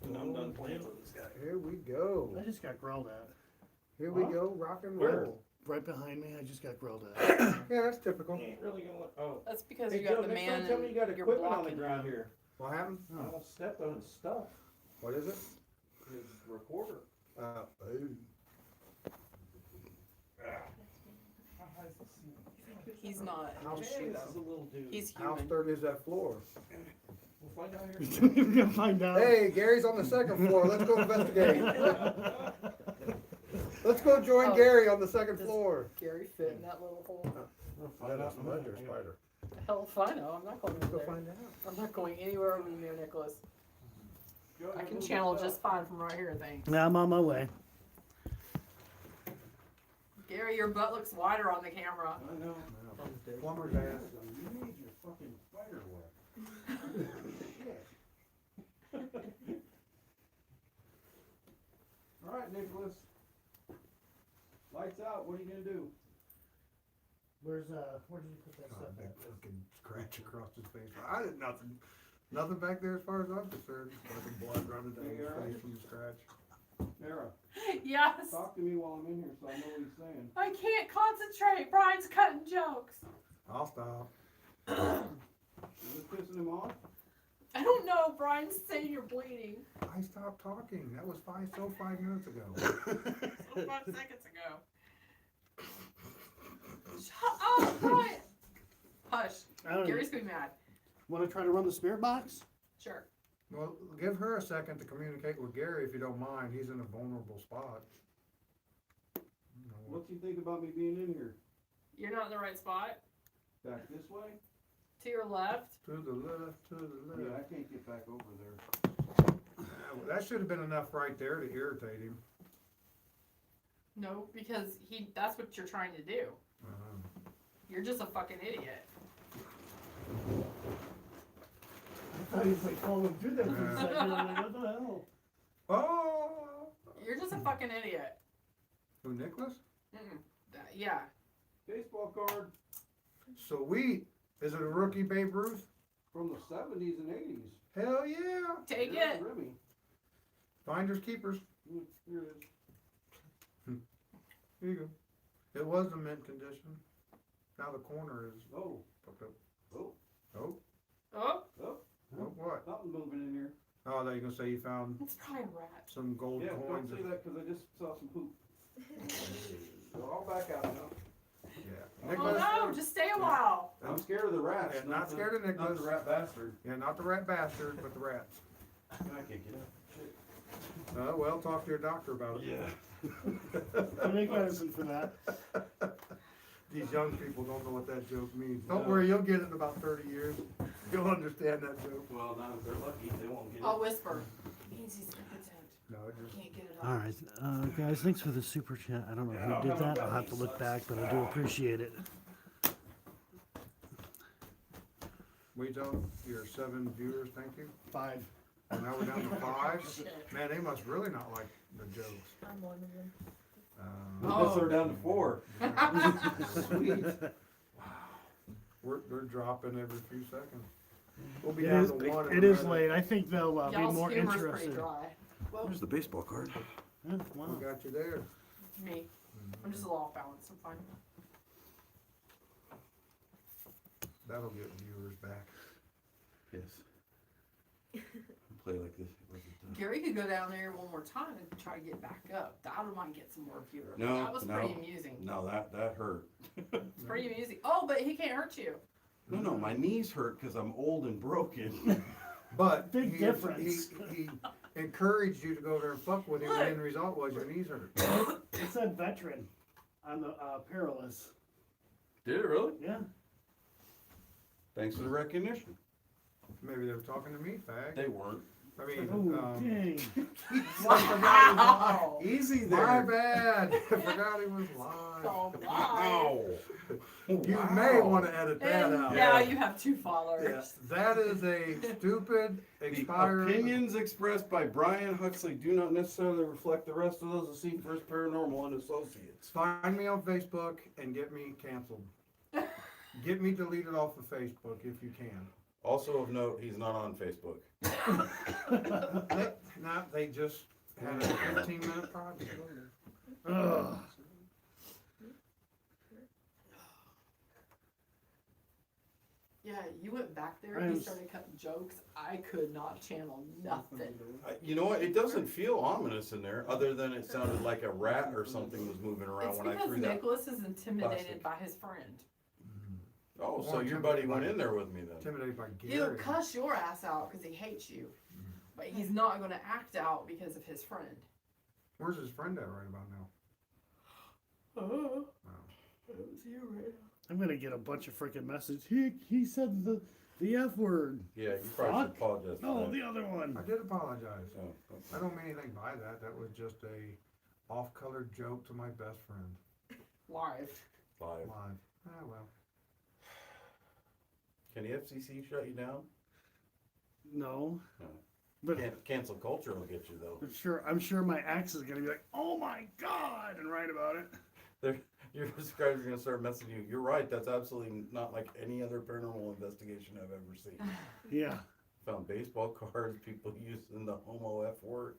And I'm done playing with this guy. Here we go. I just got growled at. Here we Huh? go, rock and Where? roll. Right behind me, I just got grilled at. Yeah, that's typical. He ain't really gonna, oh. That's because Hey, you got Joe, the next man time tell me you got and you're equipment on the blocking ground him. here. What happened? I almost stepped on his stuff, What is it? his recorder. Oh. He's not. How Man, shoot this him. is a little dude. He's How human. sturdy is that floor? We'll find out here. You're gonna find out. Hey, Gary's on the second floor. Let's go investigate. Let's go join Oh. Gary on the second Does floor. Gary fit in that little hole? Yeah, that's a ledger spider. Hell if I know. I'm not going Let's over go there. find out. I'm not going anywhere over near Nicholas. Joe, I you can move channel your just stuff. fine from right here, thanks. Now I'm on my way. Gary, your butt looks wider on the camera. I know. Plumber's ass. You need your fucking spider web. All right, Nicholas. Lights out, what are you gonna do? Where did you put that Oh, big fucking scratch across his face. I did nothing. Nothing back there as far as I'm concerned. Just fucking blood running down his face from the scratch. Sarah, Yes. talk to me while I'm in here so I know what he's saying. I can't concentrate. Brian's cutting jokes. I'll stop. Is this pissing him off? I don't know. Brian's saying you're bleeding. I stopped talking. That was 5 minutes ago. 5 seconds ago. Shut up, Brian. Hush. I don't Gary's gonna be mad. Want to try to run the spirit box? Sure. Well, give her a second to communicate with Gary if you don't mind. He's in a vulnerable spot. You know, What's he think about me being in here? You're not in the right spot. Back this way? To your left. to the left, to the Yeah, left. I can't get back over there. That should have been enough right there to irritate him. No, because that's what you're trying to do. You're just a fucking idiot. I was like following through there for a second. I'm like, what the hell? Oh, You're just a fucking idiot. who, Nicholas? Yeah. Baseball card Sweet. Is it a rookie Babe Ruth? from the 70s and 80s. Hell yeah. Take Here's it. Remy. Finders keepers. Here it is. Here you go. It was in mint condition. Now the corner is Oh, fucked up. oh, Oh, Oh, oh, oh, what? something moving in here. Oh, I thought you were gonna say you found it's probably a rat. some gold Yeah, don't coins. say that because I just saw some poop. They're all back out now. Yeah. Oh Nicholas. no, just stay a while. I'm scared of the rats. Yeah, not scared of Not Nicholas. the rat bastard. Yeah, not the rat bastard, but the rats. I can't get up. Shit. Well, talk to your doctor about it. Yeah. I make medicine for that. These young people don't know what that joke means. Don't worry, you'll get it in about 30 years. You'll understand that joke. Well, now if they're lucky, they won't get I'll it. whisper. Means he's impotent. No, it just Can't get it All out. right, guys, thanks for the super chat. I don't know who did that. I'll have to look back, but I do appreciate it. we tell your 7 viewers thank you. 5. And now we're down to 5. Shit. Man, they must really not like the jokes. I'm one of them. Unless they're down to 4. Sweet. They're dropping every few seconds. We'll be It down is, to 1. in it a is minute. late. I think they'll be Y'all's more humor's pretty interested. dry. Well, There's the baseball card. Yeah, wow. We got you there. me. I'm just a little off balance. I'm fine. That'll get viewers back. Yes. Play like this. Gary could go down there one more time and try to get back up. That might get some more viewers. No, That was no. pretty amusing. No, that hurt. It's pretty amusing. Oh, but he can't hurt you. No, my knees hurt because I'm old and broken. But Big he, difference. He encouraged you to go there and fuck with him, and the end result was your knees hurt. It said veteran on the perilous. Did it really? Yeah. Thanks for the recognition. Maybe they were talking to me, fag. They weren't. I mean, Oh, dang. Wow. Easy my bad. I forgot he was live. Oh, my. Wow. You may want to edit that And out. now you have 2 followers. Yes, that is a stupid, The expired. opinions expressed by Brian Huxley do not necessarily reflect the rest of those of C First Paranormal and Associates. Find me on Facebook and get me canceled. Get me deleted off of Facebook if you can. Also of note, he's not on Facebook. They just had a 15-minute project. Ugh. Yeah, you went back there I'm and you s- started cutting jokes. I could not channel nothing. You know what? It doesn't feel ominous in there, other than it sounded like a rat or something was moving around It's when I because threw that. Nicholas is intimidated plastic. by his friend. Oh, so Or your intimidated buddy by- went in there with me then. Intimidated by He'll Gary. cuss your ass out because he hates you. But he's not going to act out because of his friend. Where's his friend at right about now? Oh, Wow. it was you, right? I'm gonna get a bunch of freaking messages. He said the F word. Yeah, you probably should Fuck. apologize for No, that. the other one. I did apologize. Oh, I don't mean anything by that. That was just a off-colored joke to my best friend. Live. live. Live. Ah, well. Can the FCC shut you down? No. No. But Cancel culture will get you though. I'm sure my ex is gonna be like, oh my god, and write about it. Your subscribers are gonna start messaging you. You're right. That's absolutely not like any other paranormal investigation I've ever seen. Yeah. Found baseball cards, people using the homo F word.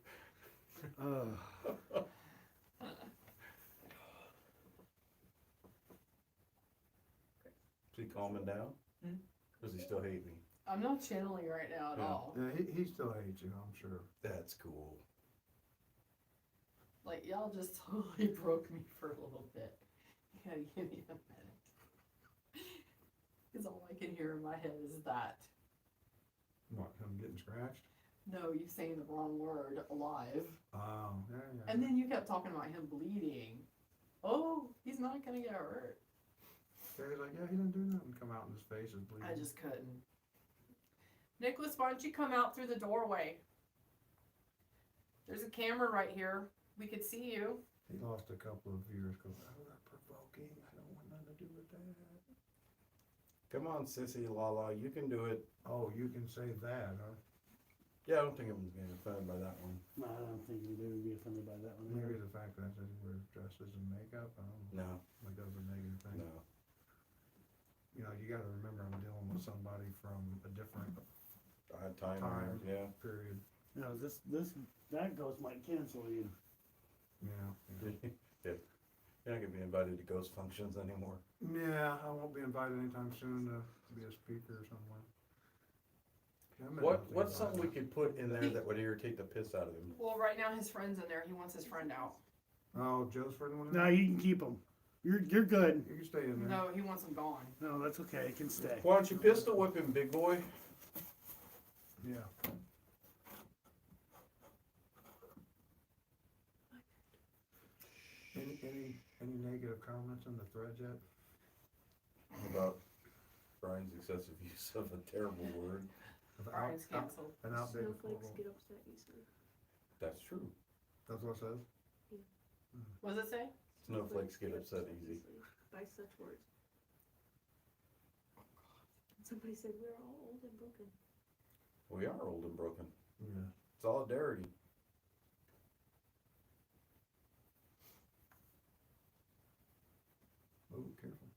Is he calming down? Hmm? Or does he still hate me? I'm not channeling right now at Yeah. all. Yeah, he still hates you, I'm sure. That's cool. Like, y'all just totally broke me for a little bit. You gotta give me a minute. Because all I can hear in my head is that. What, him getting scratched? No, you saying the wrong word, alive. Oh, yeah, yeah. And then you kept talking about him bleeding. Oh, he's not gonna get hurt. Gary's like, yeah, he didn't do nothing. Come out and his face is bleeding. I just couldn't. Nicholas, why don't you come out through the doorway? There's a camera right here. We could see you. He lost a couple of viewers because, oh, that's provoking. I don't want nothing to do with that. Come on, sissy, Lala, you can do it. Oh, you can say that, huh? Yeah, I don't think I'm being offended by that one. No, I don't think anybody would be offended by that one. Maybe the fact that he wears dresses and makeup, I don't know, No, like that's a negative thing. no. You know, you gotta remember I'm dealing with somebody from a different I had time, Time. yeah. period, No, that ghost might cancel you. you know. Yeah. You're not gonna be invited to ghost functions anymore. Yeah, I won't be invited anytime soon to be a speaker somewhere. Yeah, I'm What's invited. something we could put in there that would irritate the piss out of him? Well, right now his friend's in there. He wants his friend out. Oh, Joe's for the one? No, you can keep them. You're good. You can stay in there. No, he wants him gone. No, that's okay. It can stay. Why don't you pistol whip him, big boy? Yeah. Any negative comments in the thread yet? About Brian's excessive use of a terrible word. Brian's canceled. An outdated Snowflakes photo. get upset easily. That's true. That's what it says? What does it say? Snowflakes get upset easy. By such words. Somebody said we're all old and broken. We are old and broken. Yeah. Solidarity. Oh, careful.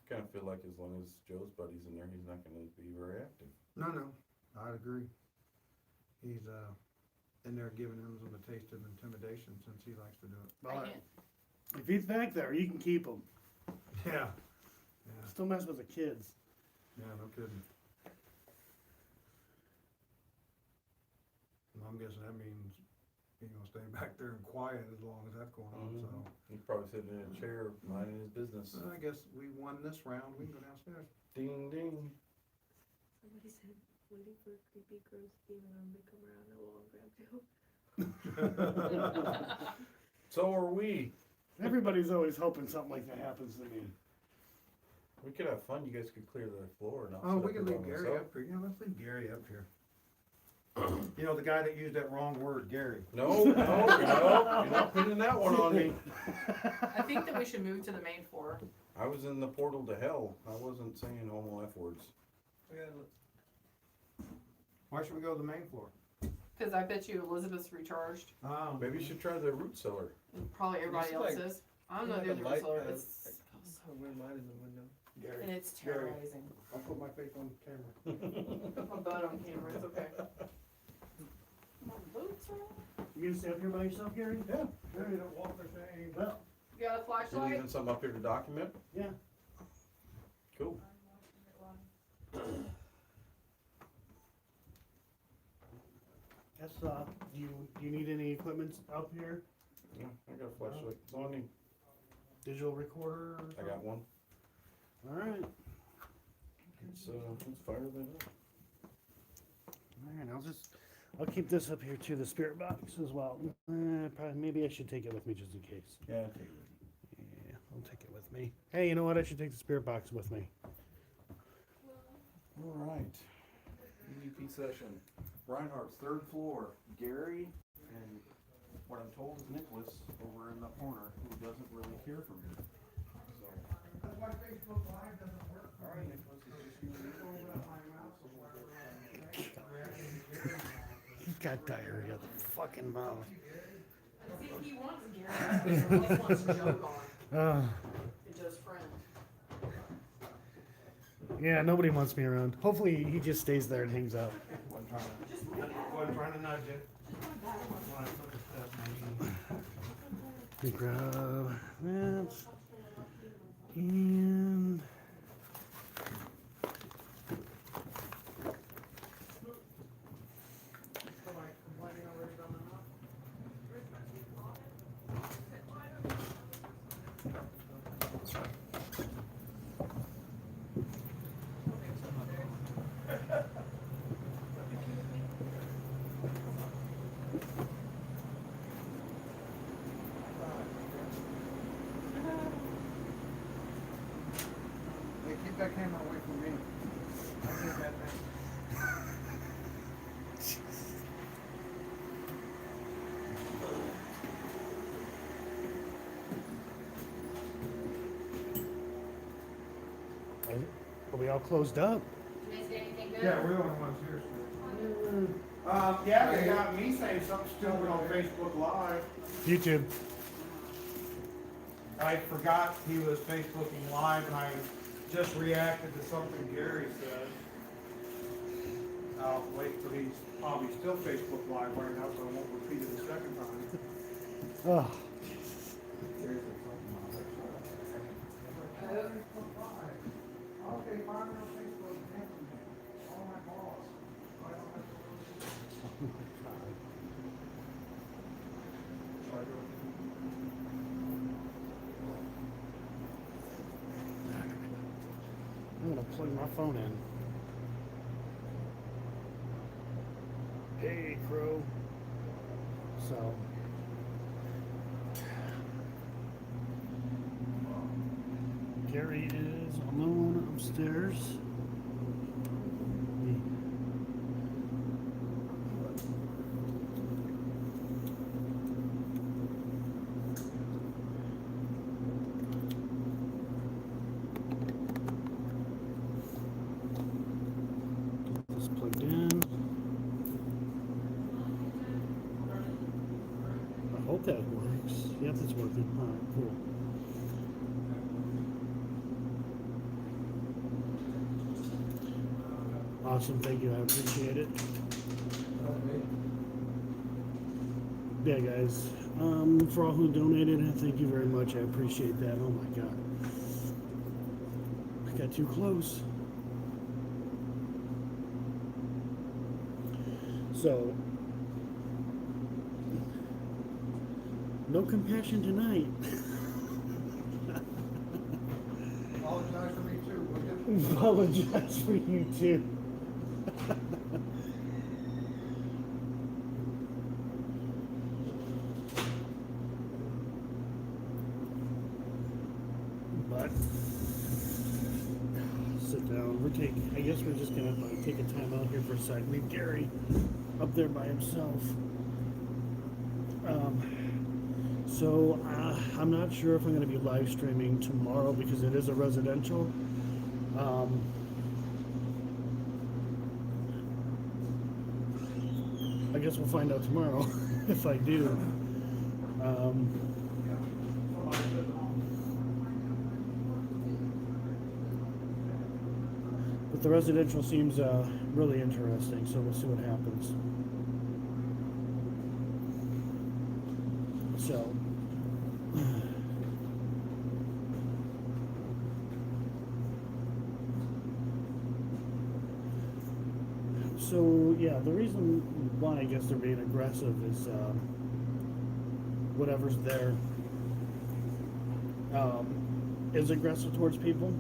Kinda feel like as long as Joe's buddy's in there, he's not gonna be very active. No, I'd agree. He's, in there giving him some a taste of intimidation since he likes to do it. I Well, can't. if he's back there, you can keep him. Yeah. Yeah, Still mess with the kids. yeah, no kidding. Well, I'm guessing that means he's gonna stay back there and quiet as long as that's going on, so. He's probably sitting in a chair minding his business. I guess we won this round, we can go downstairs. Ding ding. Somebody said waiting for creepy gross demon to come around the wall and grab Joe. So are we. Everybody's always hoping something like that happens to me. We could have fun. You guys could clear the floor and I'll Oh, sit we up can here leave by Gary myself. up here, yeah, let's leave Gary up here. You know, the guy that used that wrong word, Gary. No, you're not pinning that one on me. I think that we should move to the main floor. I was in the portal to hell. I wasn't saying homo F words. Why should we go to the main floor? Because I bet you Elizabeth's recharged. Maybe you should try the root cellar. And probably everybody It's else like- is. I'm it's not like doing a the light, root cellar. uh, It's A red light in the window. and it's Gary. terrorizing. I'll put my face on camera. I'm butt on camera. It's okay. My boots are on. You gonna stay up here by yourself, Gary? Yeah. Gary, don't walk the same. Well, You got a You flashlight? leaving something up here to document? yeah. Cool. That's, do you need any equipment up here? Yeah, I got a flashlight. That's all I need. Digital recorder? Or I got one. All right. Let's fire that up. All right, I'll keep this up here too, the spirit box as well. Probably, maybe I should take it with me just in case. Yeah. Yeah, I'll take it with me. Hey, you know what? I should take the spirit box with me. All right. EVP session. Reinhardt's third floor. Gary and what I'm told is Nicholas over in the corner who doesn't really hear from you. So. That's why Facebook Live doesn't work. All right, Nicholas, it's just you and me. He's got diarrhea, the fucking mouth. See, he wants Gary. He wants Joe gone. And Joe's friend. Yeah, nobody wants me around. Hopefully he just stays there and hangs out. Wasn't trying to nudge it. When I took a step, maybe. Let me grab that. And Hey, keep that camera away from me. I did that thing. Are we all closed up? You guys get anything good? Yeah, we're the only ones here. Yeah, they got me saying something stupid on Facebook Live. YouTube. I forgot he was Facebooking Live and I just reacted to something Gary said. I'll wait till he's probably still Facebook Live right now, so I won't repeat it a second time. Oh, Okay, find me on Facebook and answer me. All my boss. I don't have to- I'm gonna plug my phone in. Hey, Crow. So. Gary is alone upstairs. Get this plugged in. I hope that works. Yep, it's working. Alright, cool. Awesome, thank you, I appreciate it. Yeah, guys, for all who donated, thank you very much, I appreciate that. Oh my god. I got too close. So, no compassion tonight. Apologize for me too, will you? Apologize for you too. But sit down. I guess we're just gonna like take a time out here for a sec. Leave Gary up there by himself. So I'm not sure if I'm gonna be live streaming tomorrow because it is a residential. I guess we'll find out tomorrow if I do. But the residential seems really interesting, so we'll see what happens. So yeah, the reason why I guess they're being aggressive is whatever's there is aggressive towards people.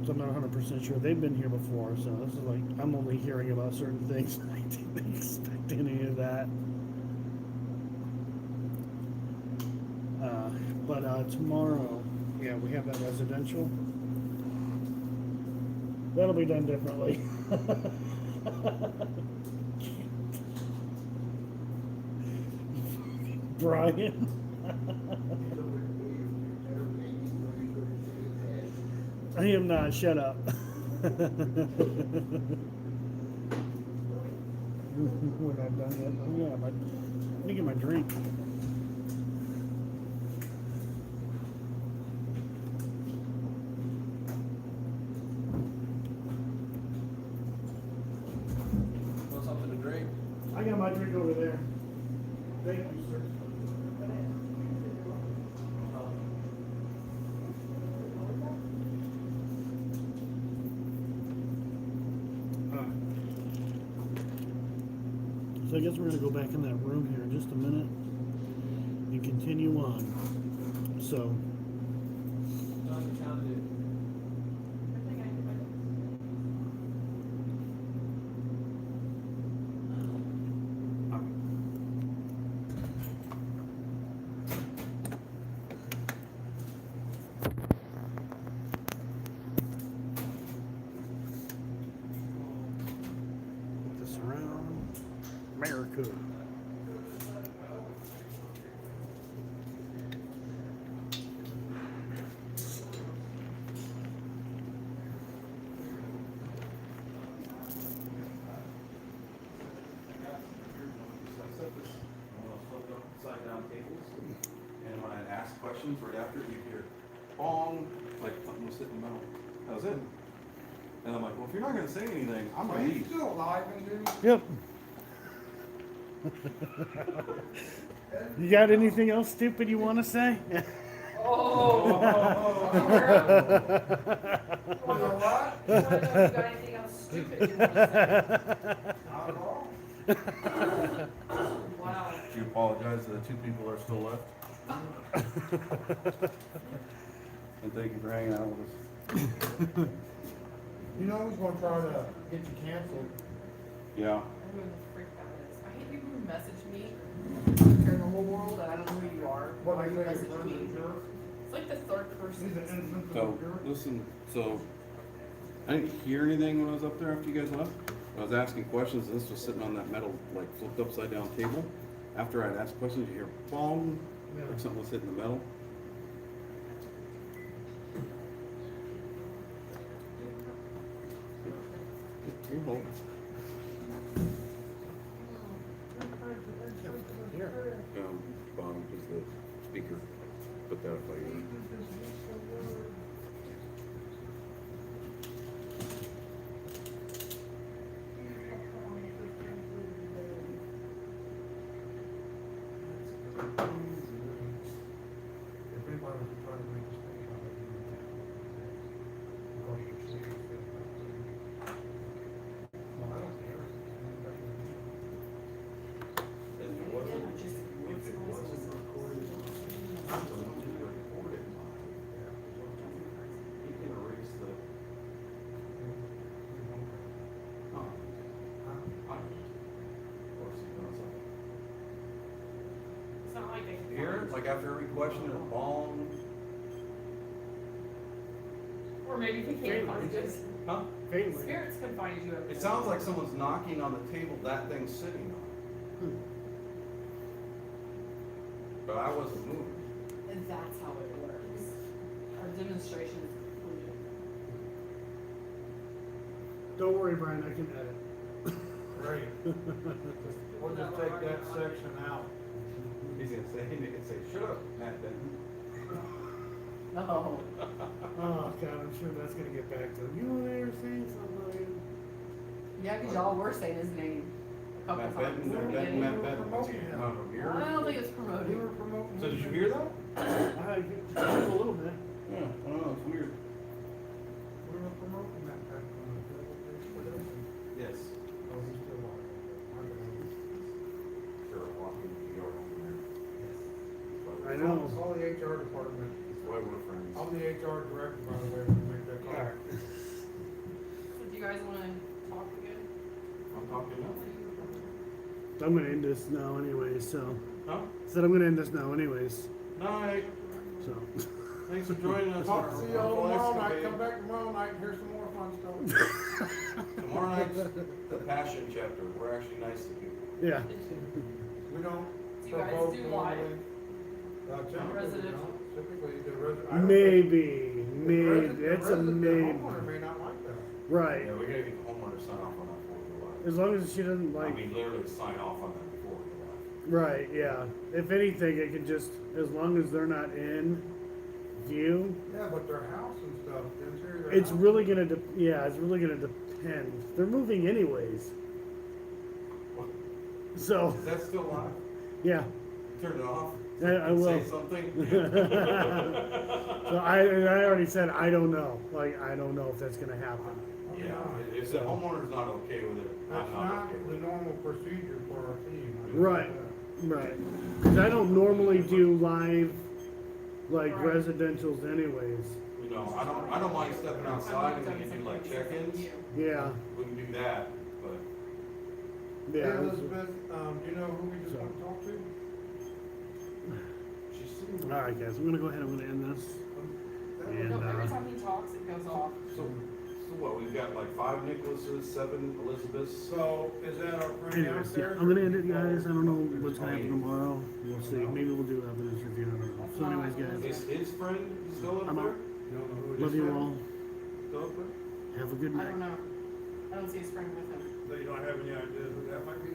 So I'm not 100% sure. They've been here before, so this is like I'm only hearing about certain things. I didn't expect any of that. But tomorrow, yeah, we have that residential. That'll be done differently. Brian. I am not. Shut up. We're not done yet. Oh yeah, let me get my drink. Want something to drink? I got my drink over there. Thank you, sir. So I guess we're going to go back in that room here in just a minute and continue on. So, put this around. America. questions, right after you hear bong, like something was hitting the metal. That was it. And I'm like, well, if you're not gonna say anything, I'm gonna Are you leave. still alive and doing? Yep. You got anything else stupid you want to say? Oh. You know what? You wanna know if you got anything else stupid you wanna Not at all. say? Wow. Do you apologize that the two people are still left? And thank you for hanging out with us. You know who's gonna try to get you canceled? Yeah. Who the freak that is. I hate people who message me during the whole world and I don't know who you are. What Why I you say, message you're me. a jerk? It's like the third He's person. an instance of So, a jerk. listen, so, I didn't hear anything when I was up there after you guys left. I was asking questions, and this was sitting on that metal, like, flipped upside down table. After I'd asked questions, you hear bong, like something was hitting the metal. You hold. Bottom is the speaker, put that up by you. If anybody was trying to make us think about it, of course, you're serious. Well, I don't care. You can erase the. It's not like they can Here, find- like after every question, a bong. Or maybe they can't find you. Huh? Spirits can find you. It sounds like someone's knocking on the table that thing's sitting on. But I wasn't moving. And that's how it works. Our demonstration is concluded. Don't worry, Brian, I can edit. Great. We'll just take that section out. He's gonna say, he can say, shut up, Matt Benton. No. Oh, God, I'm sure that's gonna get back to him. You were there saying something. Yeah, because y'all were saying his name a couple Matt times. Benton, Matt Benton, Matt Benton. What's he not over I here? don't think it's We promoted. were promoting. So did you hear that? I a little bit. Yeah, I don't know, it's weird. We were promoting that back on the television. Yes. Oh, he's still on. Sure, walking the yard over there. I know. Call the HR department. That's why we're friends. I'm the HR director, by the way, when we make that call. So do you guys wanna talk again? I'm talking now. I'm gonna end this now anyways, so. Huh? Said I'm gonna end this now anyways, Night. so. Thanks for joining us. Talk to you all tomorrow night, Escapade. come back tomorrow night and hear some more fun stories. Tomorrow night's the passion chapter. We're actually nice to people. Yeah. We don't Do you guys provoke do normally. Typically we Residential? don't. Typically the resident. I don't think- Maybe, the maybe, resident- the it's a resident maybe. homeowner may not like that. Right, Yeah, we gotta get the homeowner to sign off on that before we go live. as long as she doesn't I like, mean, literally sign off on that before we go live. right, yeah. If anything, it could just, as long as they're not in view, Yeah, but their house and stuff, the interior of their it's house- really gonna, yeah, it's really gonna depend. They're moving anyways. So, Is that still live? yeah, Turn it off. I will. Say something. So I already said, I don't know, like, I don't know if that's gonna happen. Yeah, if the homeowner's not okay with it, That's I'm not not okay the with it. normal procedure for our team. I know Right. that. Right, cause I don't normally do live, like, Right. residentials anyways. You know, I don't mind stepping outside and we can do like check-ins. Yeah, We can do that, but Hey yeah. Elizabeth, do you know who we just want to talk to? she's sitting. Alright guys, I'm gonna go ahead, I'm gonna end this. And, No, every uh, time he talks, it goes off. So what, we've got like 5 Nicholases, 7 Elizabeths. So, is that our friend Anyways, yeah, downstairs? I'm gonna end it guys, I don't know what's gonna happen tomorrow, we'll see, maybe we'll do evidence review, I don't know. So anyways guys, Is his friend still up I'm there? out. You don't know who it is? Love you all, Still up there? have a good I night. don't know. I don't see his friend with him. So you don't have any idea who that might be?